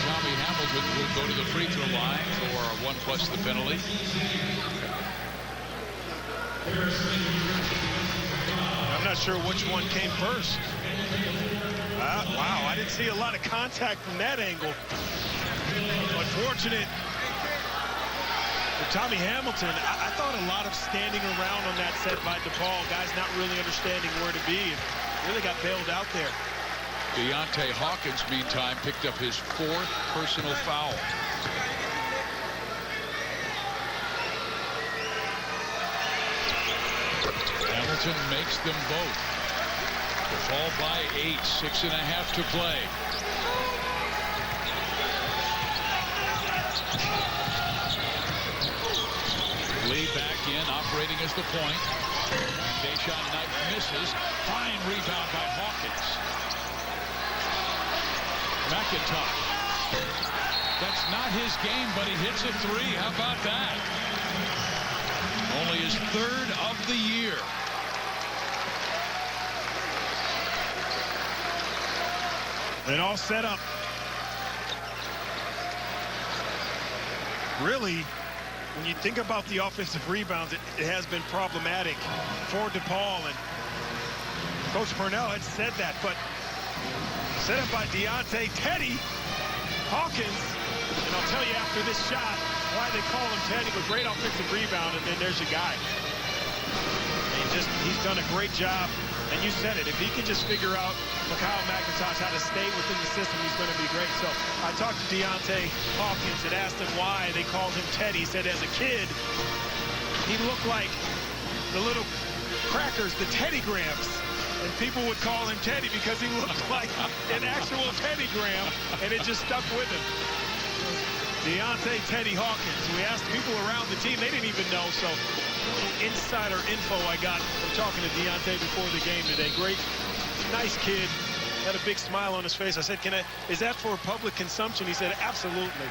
Tommy Hamilton will go to the free throw line for 1 plus the penalty. I'm not sure which one came first. Wow, I didn't see a lot of contact from that angle. Unfortunate for Tommy Hamilton. I thought a lot of standing around on that set by DePaul. Guys not really understanding where to be. And really got bailed out there. Deontay Hawkins, meantime, picked up his 4th personal foul. Hamilton makes them both. DePaul by 8, 6.5 to play. Lee back in, operating as the point. Deshaun Knight misses. Fine rebound by Hawkins. McIntosh. That's not his game, but he hits a 3. How about that? Only his 3rd of the year. It all set up. Really, when you think about the offensive rebounds, it has been problematic for DePaul. And Coach Purnell had said that, but set up by Deontay Teddy Hawkins. And I'll tell you after this shot why they call him Teddy, with great offensive rebound, and then there's your guy. And he's done a great job. And you said it, if he can just figure out Mikhail McIntosh how to stay within the system, he's going to be great. So I talked to Deontay Hawkins and asked him why they called him Teddy. He said as a kid, he looked like the little crackers, the Teddy Grahams. And people would call him Teddy because he looked like an actual Teddy Graham, and it just stuck with him. Teddy Hawkins. We asked people around the team. They didn't even know. So a little insider info I got from talking to Deontay before the game today. Great, nice kid. Had a big smile on his face. I said, is that for public consumption? He said, absolutely.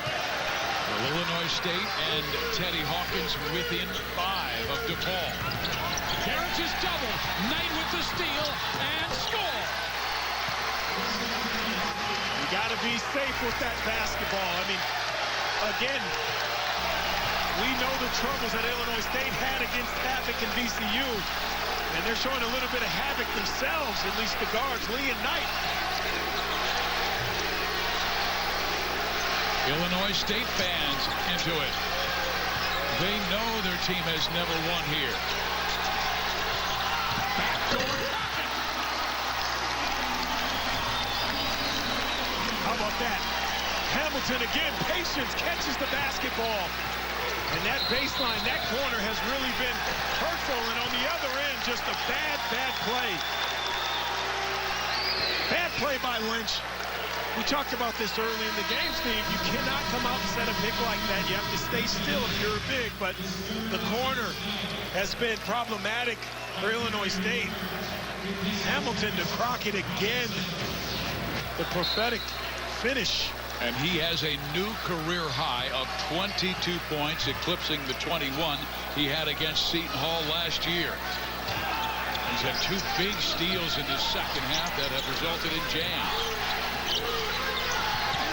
Well, Illinois State and Teddy Hawkins within 5 of DePaul. Garrett is double. Knight with the steal and score. You got to be safe with that basketball. I mean, again, we know the troubles that Illinois State had against Havoc and VCU. And they're showing a little bit of havoc themselves, at least the guards, Lee and Knight. Illinois State fans into it. They know their team has never won here. Backdoor rocket. How about that? Hamilton again, patience, catches the basketball. And that baseline, that corner has really been hurtful. And on the other end, just a bad play. Bad play by Lynch. We talked about this early in the game, Steve. You cannot come out and set a pick like that. You have to stay still if you're a big. But the corner has been problematic for Illinois State. Hamilton to Crockett again. The prophetic finish. And he has a new career high of 22 points, eclipsing the 21 he had against Seton Hall last year. He's had 2 big steals in his second half that have resulted in jams.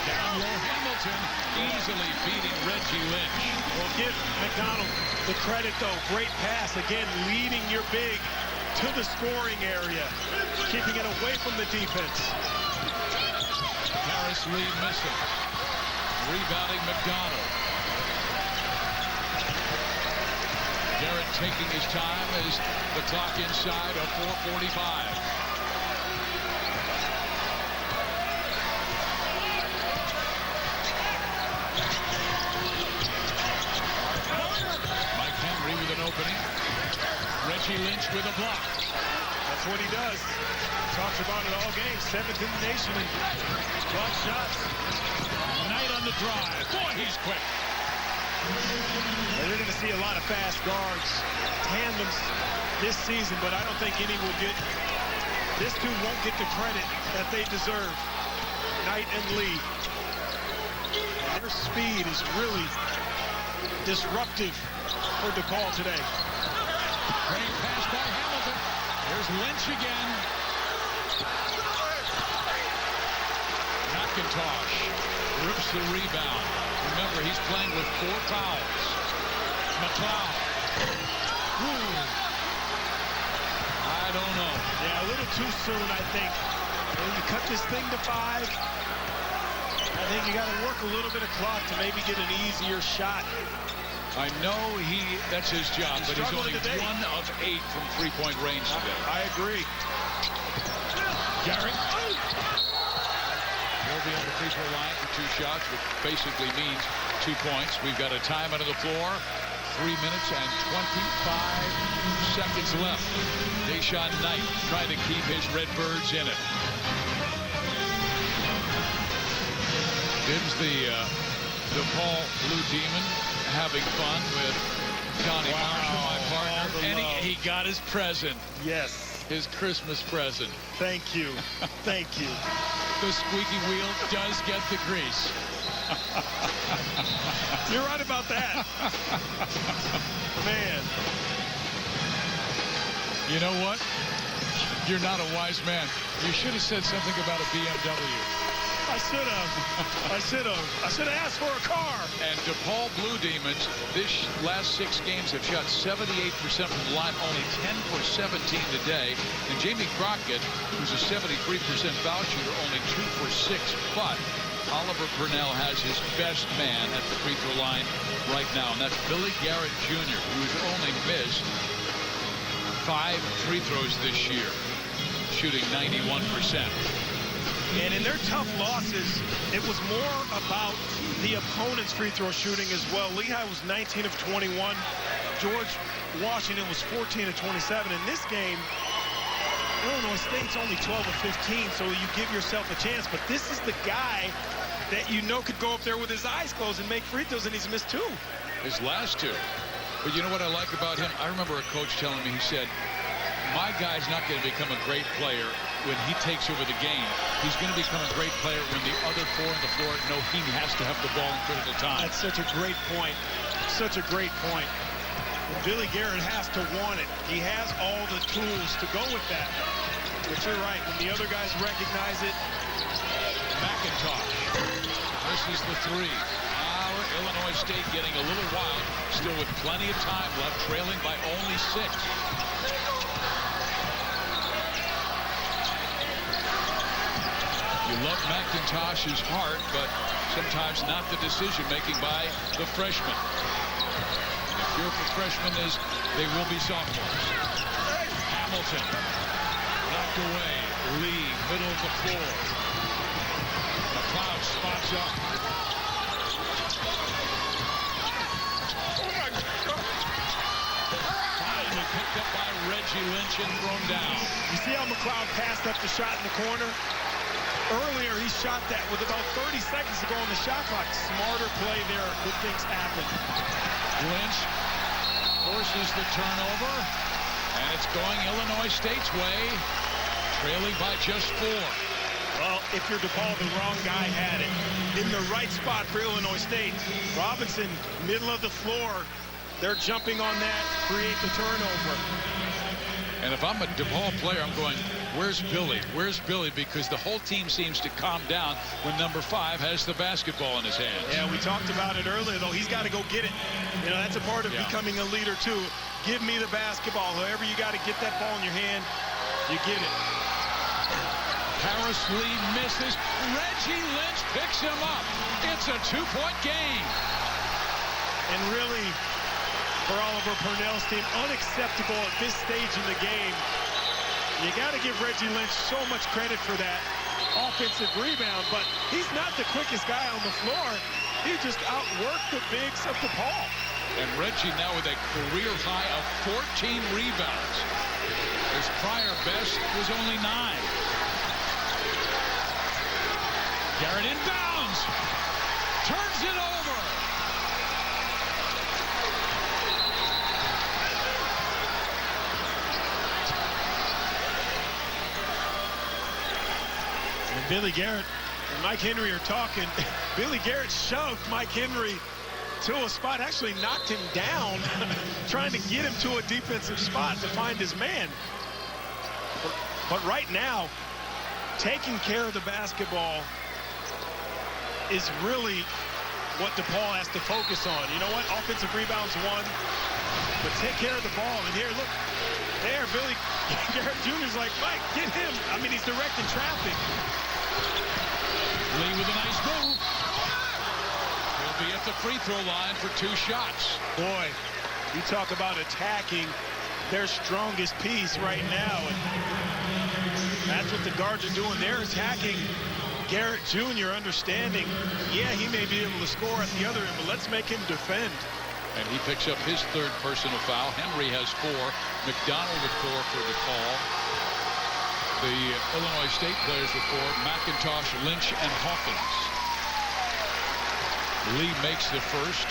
Down low, Hamilton easily beating Reggie Lynch. Well, give McDonald the credit, though. Great pass. Again, leading your big to the scoring area, keeping it away from the defense. Harris Lee missing. Rebounding McDonald. Garrett taking his time as the clock inside of 4:45. Mike Henry with an opening. Reggie Lynch with a block. That's what he does. Talks about it all game. 7th in the nation in block shots. Knight on the drive. Boy, he's quick. You're going to see a lot of fast guards, tandems this season, but I don't think any will get, this two won't get the credit that they deserve. Knight and Lee. And their speed is really disruptive for DePaul today. Great pass by Hamilton. There's Lynch again. McIntosh rips the rebound. Remember, he's playing with 4 fouls. McLeod. I don't know. Yeah, a little too soon, I think. When you cut this thing to 5, I think you got to work a little bit of clock to maybe get an easier shot. I know that's his job, but he's only today. 1 of 8 from 3-point range today. I agree. Garrett. He'll be on the free throw line for 2 shots, which basically means 2 points. We've got a time out of the floor. 3 minutes and 25 seconds left. Deshaun Knight trying to keep his Redbirds in it. Gives the DePaul Blue Demon having fun with Johnny Marshall, my partner. And he got his present. Yes. His Christmas present. Thank you. Thank you. The squeaky wheel does get the grease. You're right about that. Man. You know what? You're not a wise man. You should have said something about a BMW. I should have. I should have asked for a car. And DePaul Blue Demons, this last 6 games have shot 78% from the line, only 10 for 17 today. And Jamie Crockett, who's a 73% foul shooter, only 2 for 6. But Oliver Purnell has his best man at the free throw line right now, and that's Billy Garrett Jr., who's only missed 5 free throws this year, shooting 91%. And in their tough losses, it was more about the opponent's free throw shooting as well. Lehigh was 19 of 21. George Washington was 14 of 27. In this game, Illinois State's only 12 of 15, so you give yourself a chance. But this is the guy that you know could go up there with his eyes closed and make free throws, and he's missed 2. His last 2. But you know what I like about him? I remember a coach telling me, he said, my guy's not going to become a great player when he takes over the game. He's going to become a great player when the other 4 on the floor know he has to have the ball in critical time. That's such a great point. Such a great point. And Billy Garrett has to want it. He has all the tools to go with that. But you're right. When the other guys recognize it, McIntosh. This is the 3. Illinois State getting a little wild, still with plenty of time left, trailing by only 6. You love McIntosh's heart, but sometimes not the decision-making by the freshman. The fear for freshmen is they will be sophomores. Hamilton knocked away. Lee, middle of the floor. McLeod spots up. Finally picked up by Reggie Lynch and thrown down. you see how McLeod passed up the shot in the corner? Earlier, he shot that with about 30 seconds to go on the shot clock. Smarter play there. Good things happen. Lynch forces the turnover, and it's going Illinois State's way, trailing by just 4. Well, if you're DePaul, the wrong guy had it. In the right spot for Illinois State. Robinson, middle of the floor. They're jumping on that, create the turnover. And if I'm a DePaul player, I'm going, where's Billy? Where's Billy? Because the whole team seems to calm down when number 5 has the basketball in his hands. Yeah, we talked about it earlier, though. He's got to go get it. You know, that's a part of becoming a leader, too. Give me the basketball. However you got to get that ball in your hand, you get it. Harris Lee misses. Reggie Lynch picks him up. It's a 2-point game. And really, for Oliver Purnell's team, unacceptable at this stage in the game. You got to give Reggie Lynch so much credit for that offensive rebound, but he's not the quickest guy on the floor. He just outworked the bigs of DePaul. And Reggie now with a career high of 14 rebounds. His prior best was only 9. Garrett inbounds. Turns it over. And Billy Garrett and Mike Henry are talking. Billy Garrett shoved Mike Henry to a spot, actually knocked him down, trying to get him to a defensive spot to find his man. But right now, taking care of the basketball is really what DePaul has to focus on. You know what? Offensive rebounds 1, but take care of the ball. And here, look, there, Billy Garrett Jr.'s like, Mike, get him. I mean, he's directing traffic. Lee with a nice move. He'll be at the free throw line for 2 shots. Boy, you talk about attacking their strongest piece right now. And that's what the guards are doing. They're attacking Garrett Jr., understanding, yeah, he may be able to score at the other end, but let's make him defend. And he picks up his 3rd personal foul. Henry has 4. McDonald with 4 for DePaul. The Illinois State players with 4. McIntosh, Lynch, and Hawkins. Lee makes the first.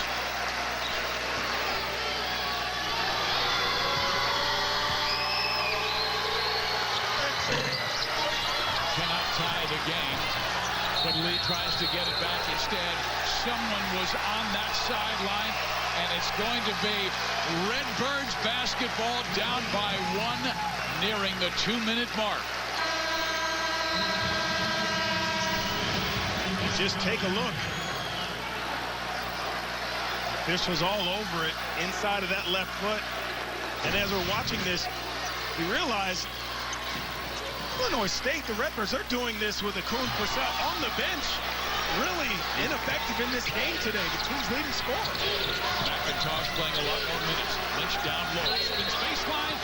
Cannot tie the game, but Lee tries to get it back instead. Someone was on that sideline, and it's going to be Redbirds basketball down by 1, nearing the 2-minute mark. Just take a look. Officials all over it, inside of that left foot. And as we're watching this, you realize Illinois State, the Redbirds, are doing this with Akun Purcell on the bench. Really ineffective in this game today. The team's leading scorer. McIntosh playing a lot more minutes. Lynch down low. Spins baseline.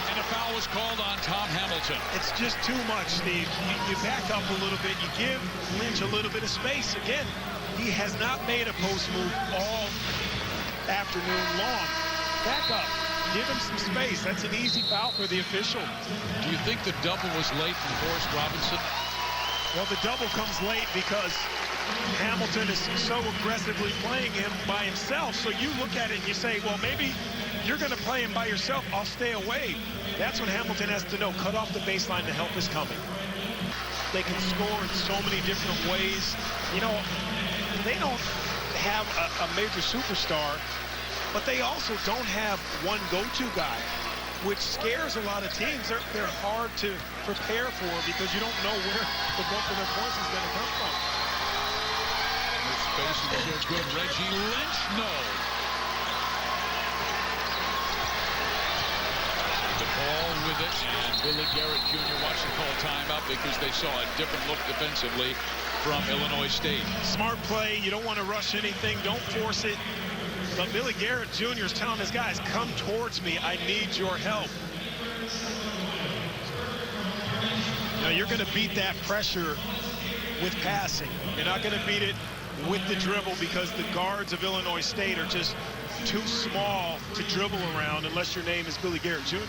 And a foul was called on Tom Hamilton. It's just too much, Steve. You back up a little bit. You give Lynch a little bit of space. Again, he has not made a post move all afternoon long. Back up. Give him some space. That's an easy foul for the official. Do you think the double was late from Forrest Robinson? Well, the double comes late because Hamilton is so aggressively playing him by himself. So you look at it and you say, well, maybe you're going to play him by yourself. I'll stay away. That's what Hamilton has to know. Cut off the baseline. The help is coming. They can score in so many different ways. You know, they don't have a major superstar, but they also don't have one go-to guy, which scares a lot of teams. They're hard to prepare for because you don't know where the bulk of their points is going to come from. The space is so good. Reggie Lynch, no. DePaul with it, and Billy Garrett Jr. watched the call timeout because they saw a different look defensively from Illinois State. Smart play. You don't want to rush anything. Don't force it. But Billy Garrett Jr. is telling his guys, come towards me. I need your help. Now, you're going to beat that pressure with passing. You're not going to beat it with the dribble because the guards of Illinois State are just too small to dribble around unless your name is Billy Garrett Jr.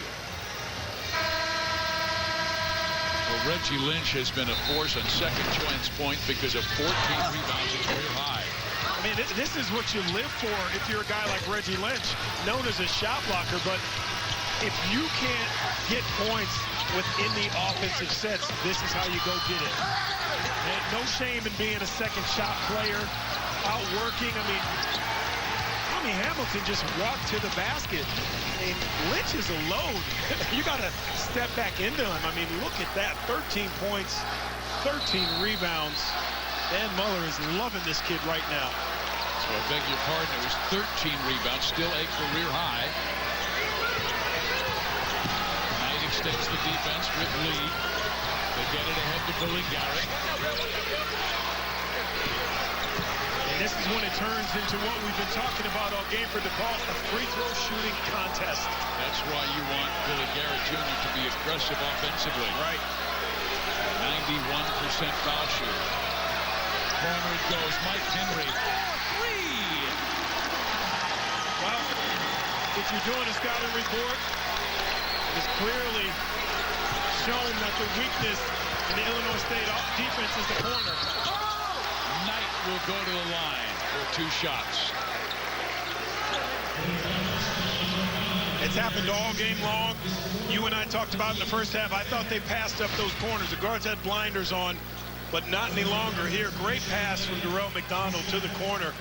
Well, Reggie Lynch has been a force on second chance point because of 14 rebounds at career high. I mean, this is what you live for if you're a guy like Reggie Lynch, known as a shot blocker. But if you can't get points within the offensive sets, this is how you go get it. And no shame in being a second shot player, outworking. I mean, Hamilton just walked to the basket. I mean, Lynch is a load. You got to step back into him. I mean, look at that. 13 points, 13 rebounds. Dan Muller is loving this kid right now. So I beg your pardon, it was 13 rebounds, still a career high. Knight extends the defense with lead. They get it ahead to Billy Garrett. And this is when it turns into what we've been talking about all game for DePaul, a free throw shooting contest. That's why you want Billy Garrett Jr. to be aggressive offensively. Right. 91% foul shooter. Corner it goes. Mike Henry. 4-3. Well, if you're doing a scouting report, it's clearly shown that the weakness in the Illinois State defense is the corner. Knight will go to the line for 2 shots. It's happened all game long. You and I talked about in the first half. I thought they passed up those corners. The guards had blinders on, but not any longer here. Great pass from Darrell McDonald to the corner.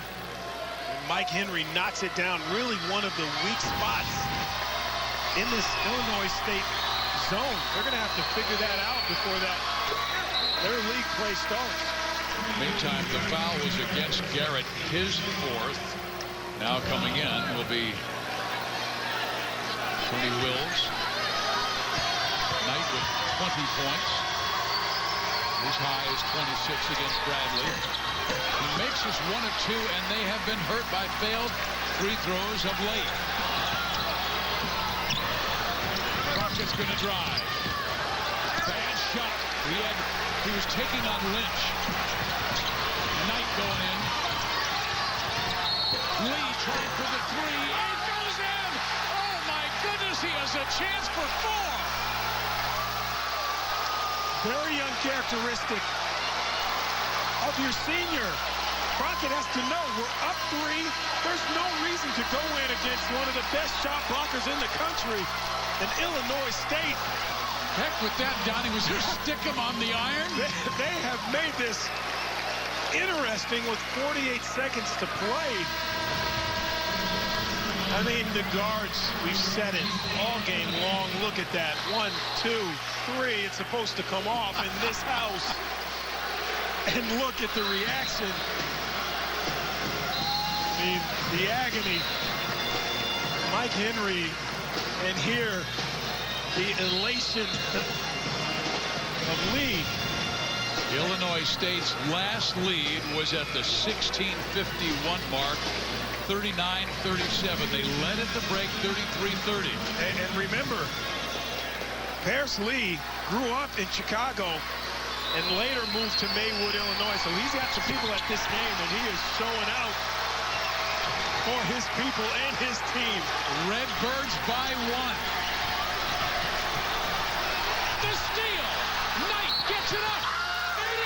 And Mike Henry knocks it down. Really one of the weak spots in this Illinois State zone. They're going to have to figure that out before their league play starts. Meantime, the foul was against Garrett, his 4th. Now coming in will be Tony Wills. Knight with 20 points. His high is 26 against Bradley. He makes his 1 of 2, and they have been hurt by failed free throws of late. Crockett's going to drive. Bad shot. He was taking on Lynch. Knight going in. Lee trying for the 3. It goes in. Oh my goodness, he has a chance for 4. Very uncharacteristic of your senior. Crockett has to know we're up 3. There's no reason to go in against one of the best shot blockers in the country, in Illinois State. Heck with that, Donnie. Was there stickum on the iron? They have made this interesting with 48 seconds to play. I mean, the guards, we've said it all game long. Look at that. 1, 2, 3. It's supposed to come off in this house. And look at the reaction. I mean, the agony. Mike Henry, and here, the elation of Lee. Illinois State's last lead was at the 16:51 mark, 39-37. They led at the break, 33-30. And remember, Paris Lee grew up in Chicago and later moved to Maywood, Illinois. So he's got some people at this game, and he is showing out for his people and his team. Redbirds by 1. The steal. Knight gets it up. It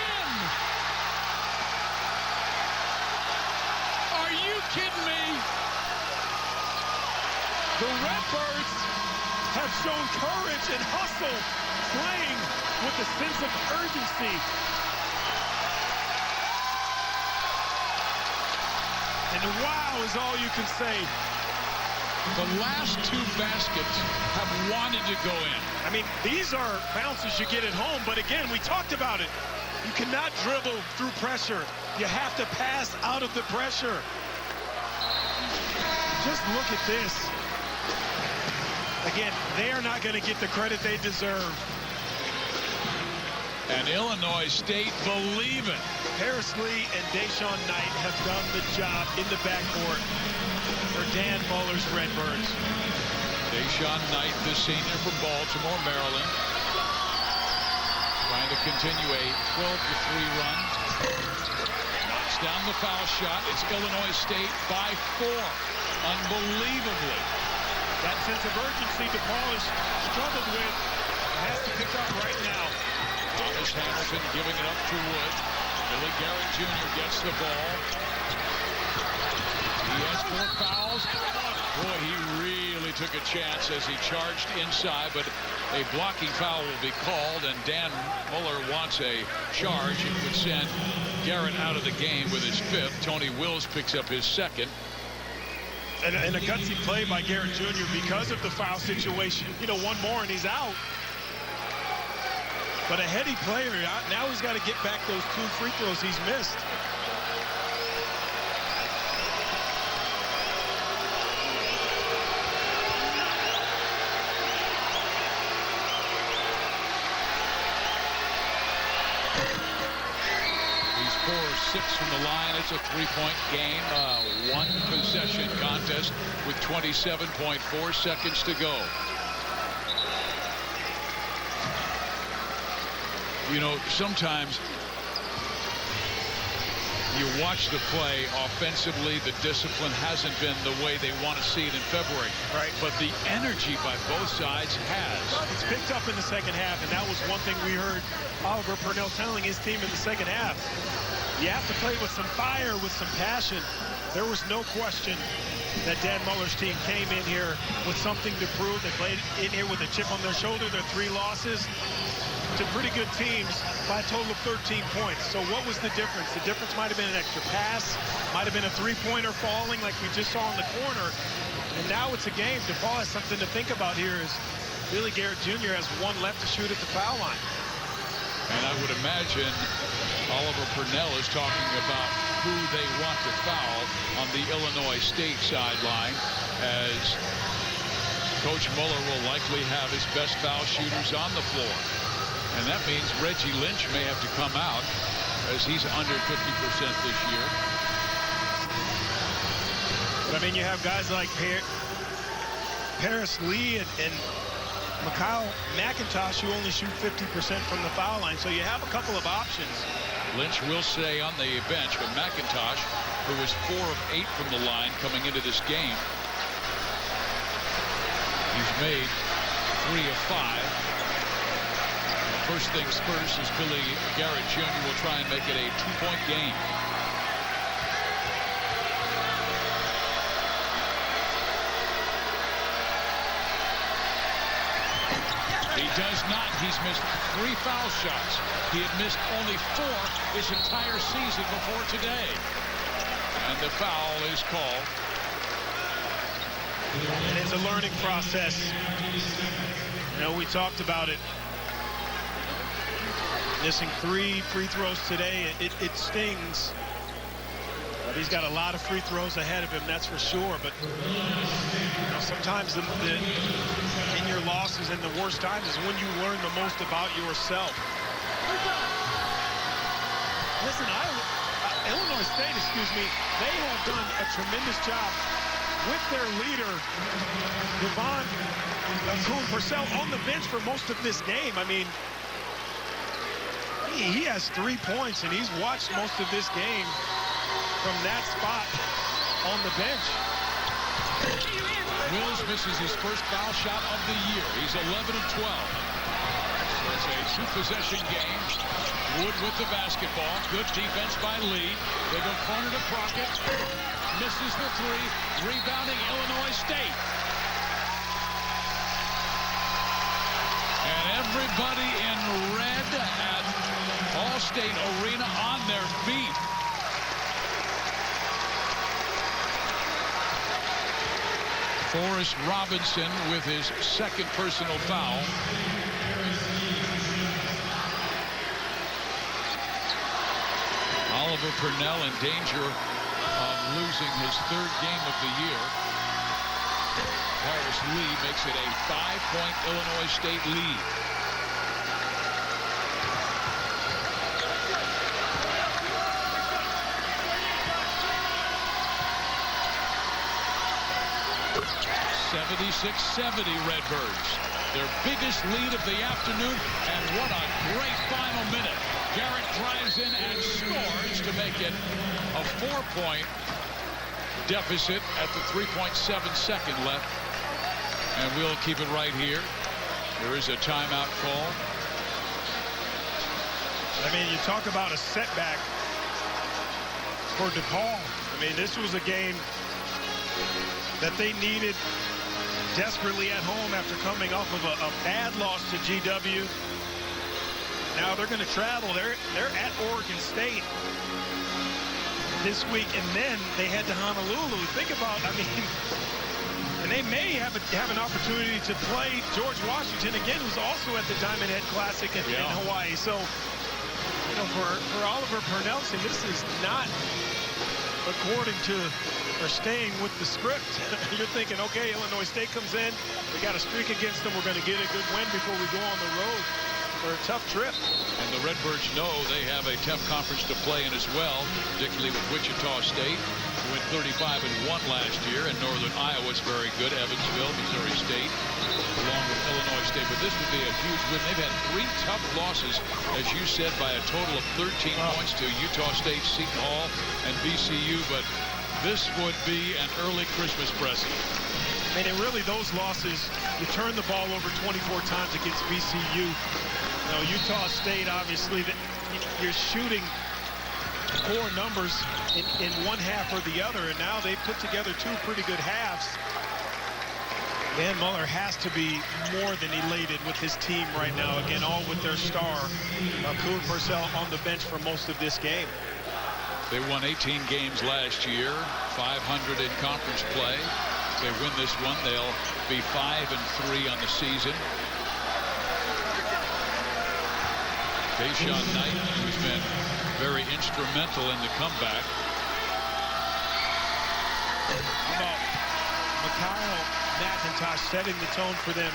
kidding me? The Redbirds have shown courage and hustle, playing with a sense of urgency. And wow is all you can say. The last two baskets have wanted to go in. I mean, these are bounces you get at home, but again, we talked about it. You cannot dribble through pressure. You have to pass out of the pressure. Just look at this. Again, they are not going to get the credit they deserve. And Illinois State believe it. Paris Lee and Deshaun Knight have done the job in the backcourt for Dan Muller's Redbirds. Deshaun Knight, the senior from Baltimore, Maryland. Trying to continue a 12-3 run. Knocks down the foul shot. It's Illinois State by 4. Unbelievably. That sense of urgency DePaul has struggled with. Has to pick up right now. Thomas Hamilton giving it up to Wood. Billy Garrett Jr. gets the ball. He has 4 fouls. Boy, he really took a chance as he charged inside, but a blocking foul will be called, and Dan Muller wants a charge. It would send Garrett out of the game with his 5th. Tony Wills picks up his 2nd. And a gutsy play by Garrett Jr. because of the foul situation. You know, one more and he's out. But a heady player, now he's got to get back those 2 free throws he's missed. He's 4 or 6 from the line. It's a 3-point game, one possession contest with 27.4 seconds to go. You know, sometimes you watch the play offensively, the discipline hasn't been the way they want to see it in February. Right. But the energy by both sides has. It's picked up in the second half, and that was one thing we heard Oliver Purnell telling his team in the second half. You have to play with some fire, with some passion. There was no question that Dan Muller's team came in here with something to prove. They played in here with a chip on their shoulder. Their 3 losses to pretty good teams by a total of 13 points. So what was the difference? The difference might have been an extra pass, might have been a 3-pointer falling like we just saw in the corner. And now it's a game. DePaul has something to think about here as Billy Garrett Jr. has 1 left to shoot at the foul line. And I would imagine Oliver Purnell is talking about who they want to foul on the Illinois State sideline, as Coach Muller will likely have his best foul shooters on the floor. And that means Reggie Lynch may have to come out, as he's under 50% this year. But I mean, you have guys like Paris Lee and Mikhail McIntosh, who only shoot 50% from the foul line. So you have a couple of options. Lynch will stay on the bench, but McIntosh, who was 4 of 8 from the line coming into this game, he's made 3 of 5. First things first is Billy Garrett Jr. will try and make it a 2-point game. He does not. He's missed 3 foul shots. He had missed only 4 this entire season before today. And the foul is called. And it's a learning process. You know, we talked about it. Missing 3 free throws today, it stings. But he's got a lot of free throws ahead of him, that's for sure. But you know, sometimes in your losses and the worst times is when you learn the most about yourself. Listen, Illinois State, they have done a tremendous job with their leader, Devon Purcell, on the bench for most of this game. I mean, he has 3 points, and he's watched most of this game from that spot on the bench. Wills misses his first foul shot of the year. He's 11 of 12. So it's a 2-possession game. Wood with the basketball. Good defense by Lee. They go corner to Crockett. Misses misses the three. Rebounding Illinois State. And everybody in red at Allstate Arena on their feet. Forrest Robinson with his second personal foul. Oliver Purnell in danger of losing his third game of the year. Harris Lee makes it a 5-point Illinois State lead. (76-70) Redbirds. Their biggest lead of the afternoon, and what a great final minute. Garrett drives in and scores to make it a 4-point deficit at the 3.7 second left. And we'll keep it right here. There is a timeout call. I mean, you talk about a setback for DePaul. I mean, this was a game that they needed desperately at home after coming off of a bad loss to GW. Now they're going to travel. They're at Oregon State this week, and then they head to Honolulu. Think about, I mean, and they may have an opportunity to play George Washington again, who's also at the Diamond Head Classic in Hawaii. So, you know, for Oliver Purnell, this is not according to or staying with the script. You're thinking, okay, Illinois State comes in, we got a streak against them, we're going to get a good win before we go on the road for a tough trip. And the Redbirds know they have a tough conference to play in as well, particularly with Wichita State, who went 35-1 last year, and Northern Iowa's very good, Evansville, Missouri State, along with Illinois State. But this would be a huge win. They've had 3 tough losses, as you said, by a total of 13 points to Utah State, Seton Hall, and VCU. But this would be an early Christmas present. I mean, and really those losses, you turn the ball over 24 times against VCU. You know, Utah State, obviously, you're shooting poor numbers in one half or the other, and now they've put together 2 pretty good halves. Van Muller has to be more than elated with his team right now. Again, all with their star, Kuhn Purcell, on the bench for most of this game. They won 18 games last year, 500 in conference play. If they win this one, they'll be 5-3 on the season. Tayshaun Knight, who's been very instrumental in the comeback. How about Mikhail McIntosh setting the tone for them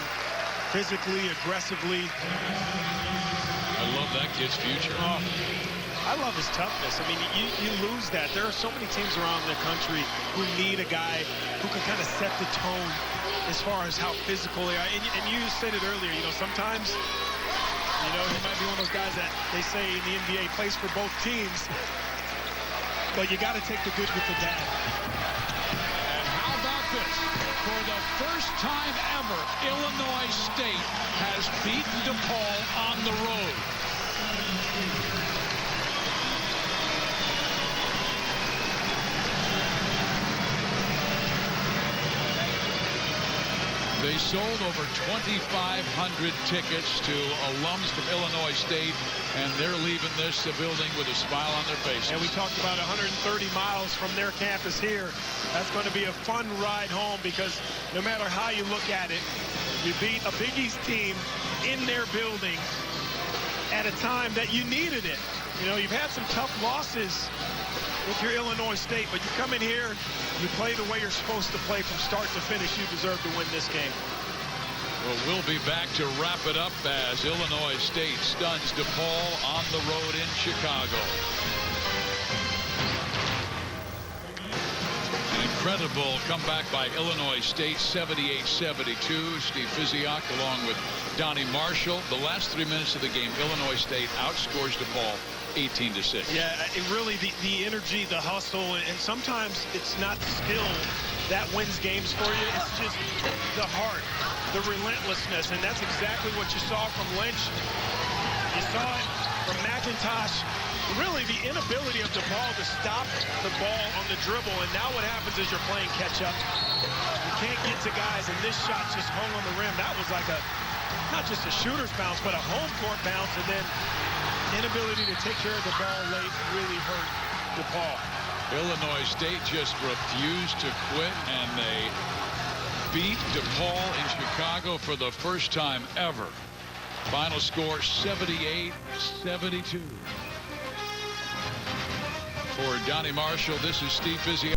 physically, aggressively? I love that kid's future. I love his toughness. I mean, you lose that. There are so many teams around the country who need a guy who can kind of set the tone as far as how physical they are. And you said it earlier, you know, sometimes, you know, he might be one of those guys that they say in the NBA plays for both teams, but you got to take the good with the bad. And how about this? For the first time ever, Illinois State has beaten DePaul on the road. They sold over 2,500 tickets to alums from Illinois State, and they're leaving this building with a smile on their faces. And we talked about 130 miles from their campus here. That's going to be a fun ride home, because no matter how you look at it, you beat a Big East team in their building at a time that you needed it. You know, you've had some tough losses with your Illinois State, but you come in here, you play the way you're supposed to play from start to finish. You deserve to win this game. Well, we'll be back to wrap it up as Illinois State stuns DePaul on the road in Chicago. An incredible comeback by Illinois State, 78-72. Steve Physiak along with Donnie Marshall. The last 3 minutes of the game, Illinois State outscores DePaul 18-6. Yeah, it really, the energy, the hustle, and sometimes it's not skill that wins games for you. It's just the heart, the relentlessness, and that's exactly what you saw from Lynch. You saw it from McIntosh. really the inability of DePaul to stop the ball on the dribble. And now what happens is you're playing catch up. You can't get to guys, and this shot just hung on the rim. That was like not just a shooter's bounce, but a home court bounce. And then inability to take care of the ball late really hurt DePaul. Illinois State just refused to quit, and they beat DePaul in Chicago for the first time ever. Final score 78-72. For Donnie Marshall, this is Steve Fizzy.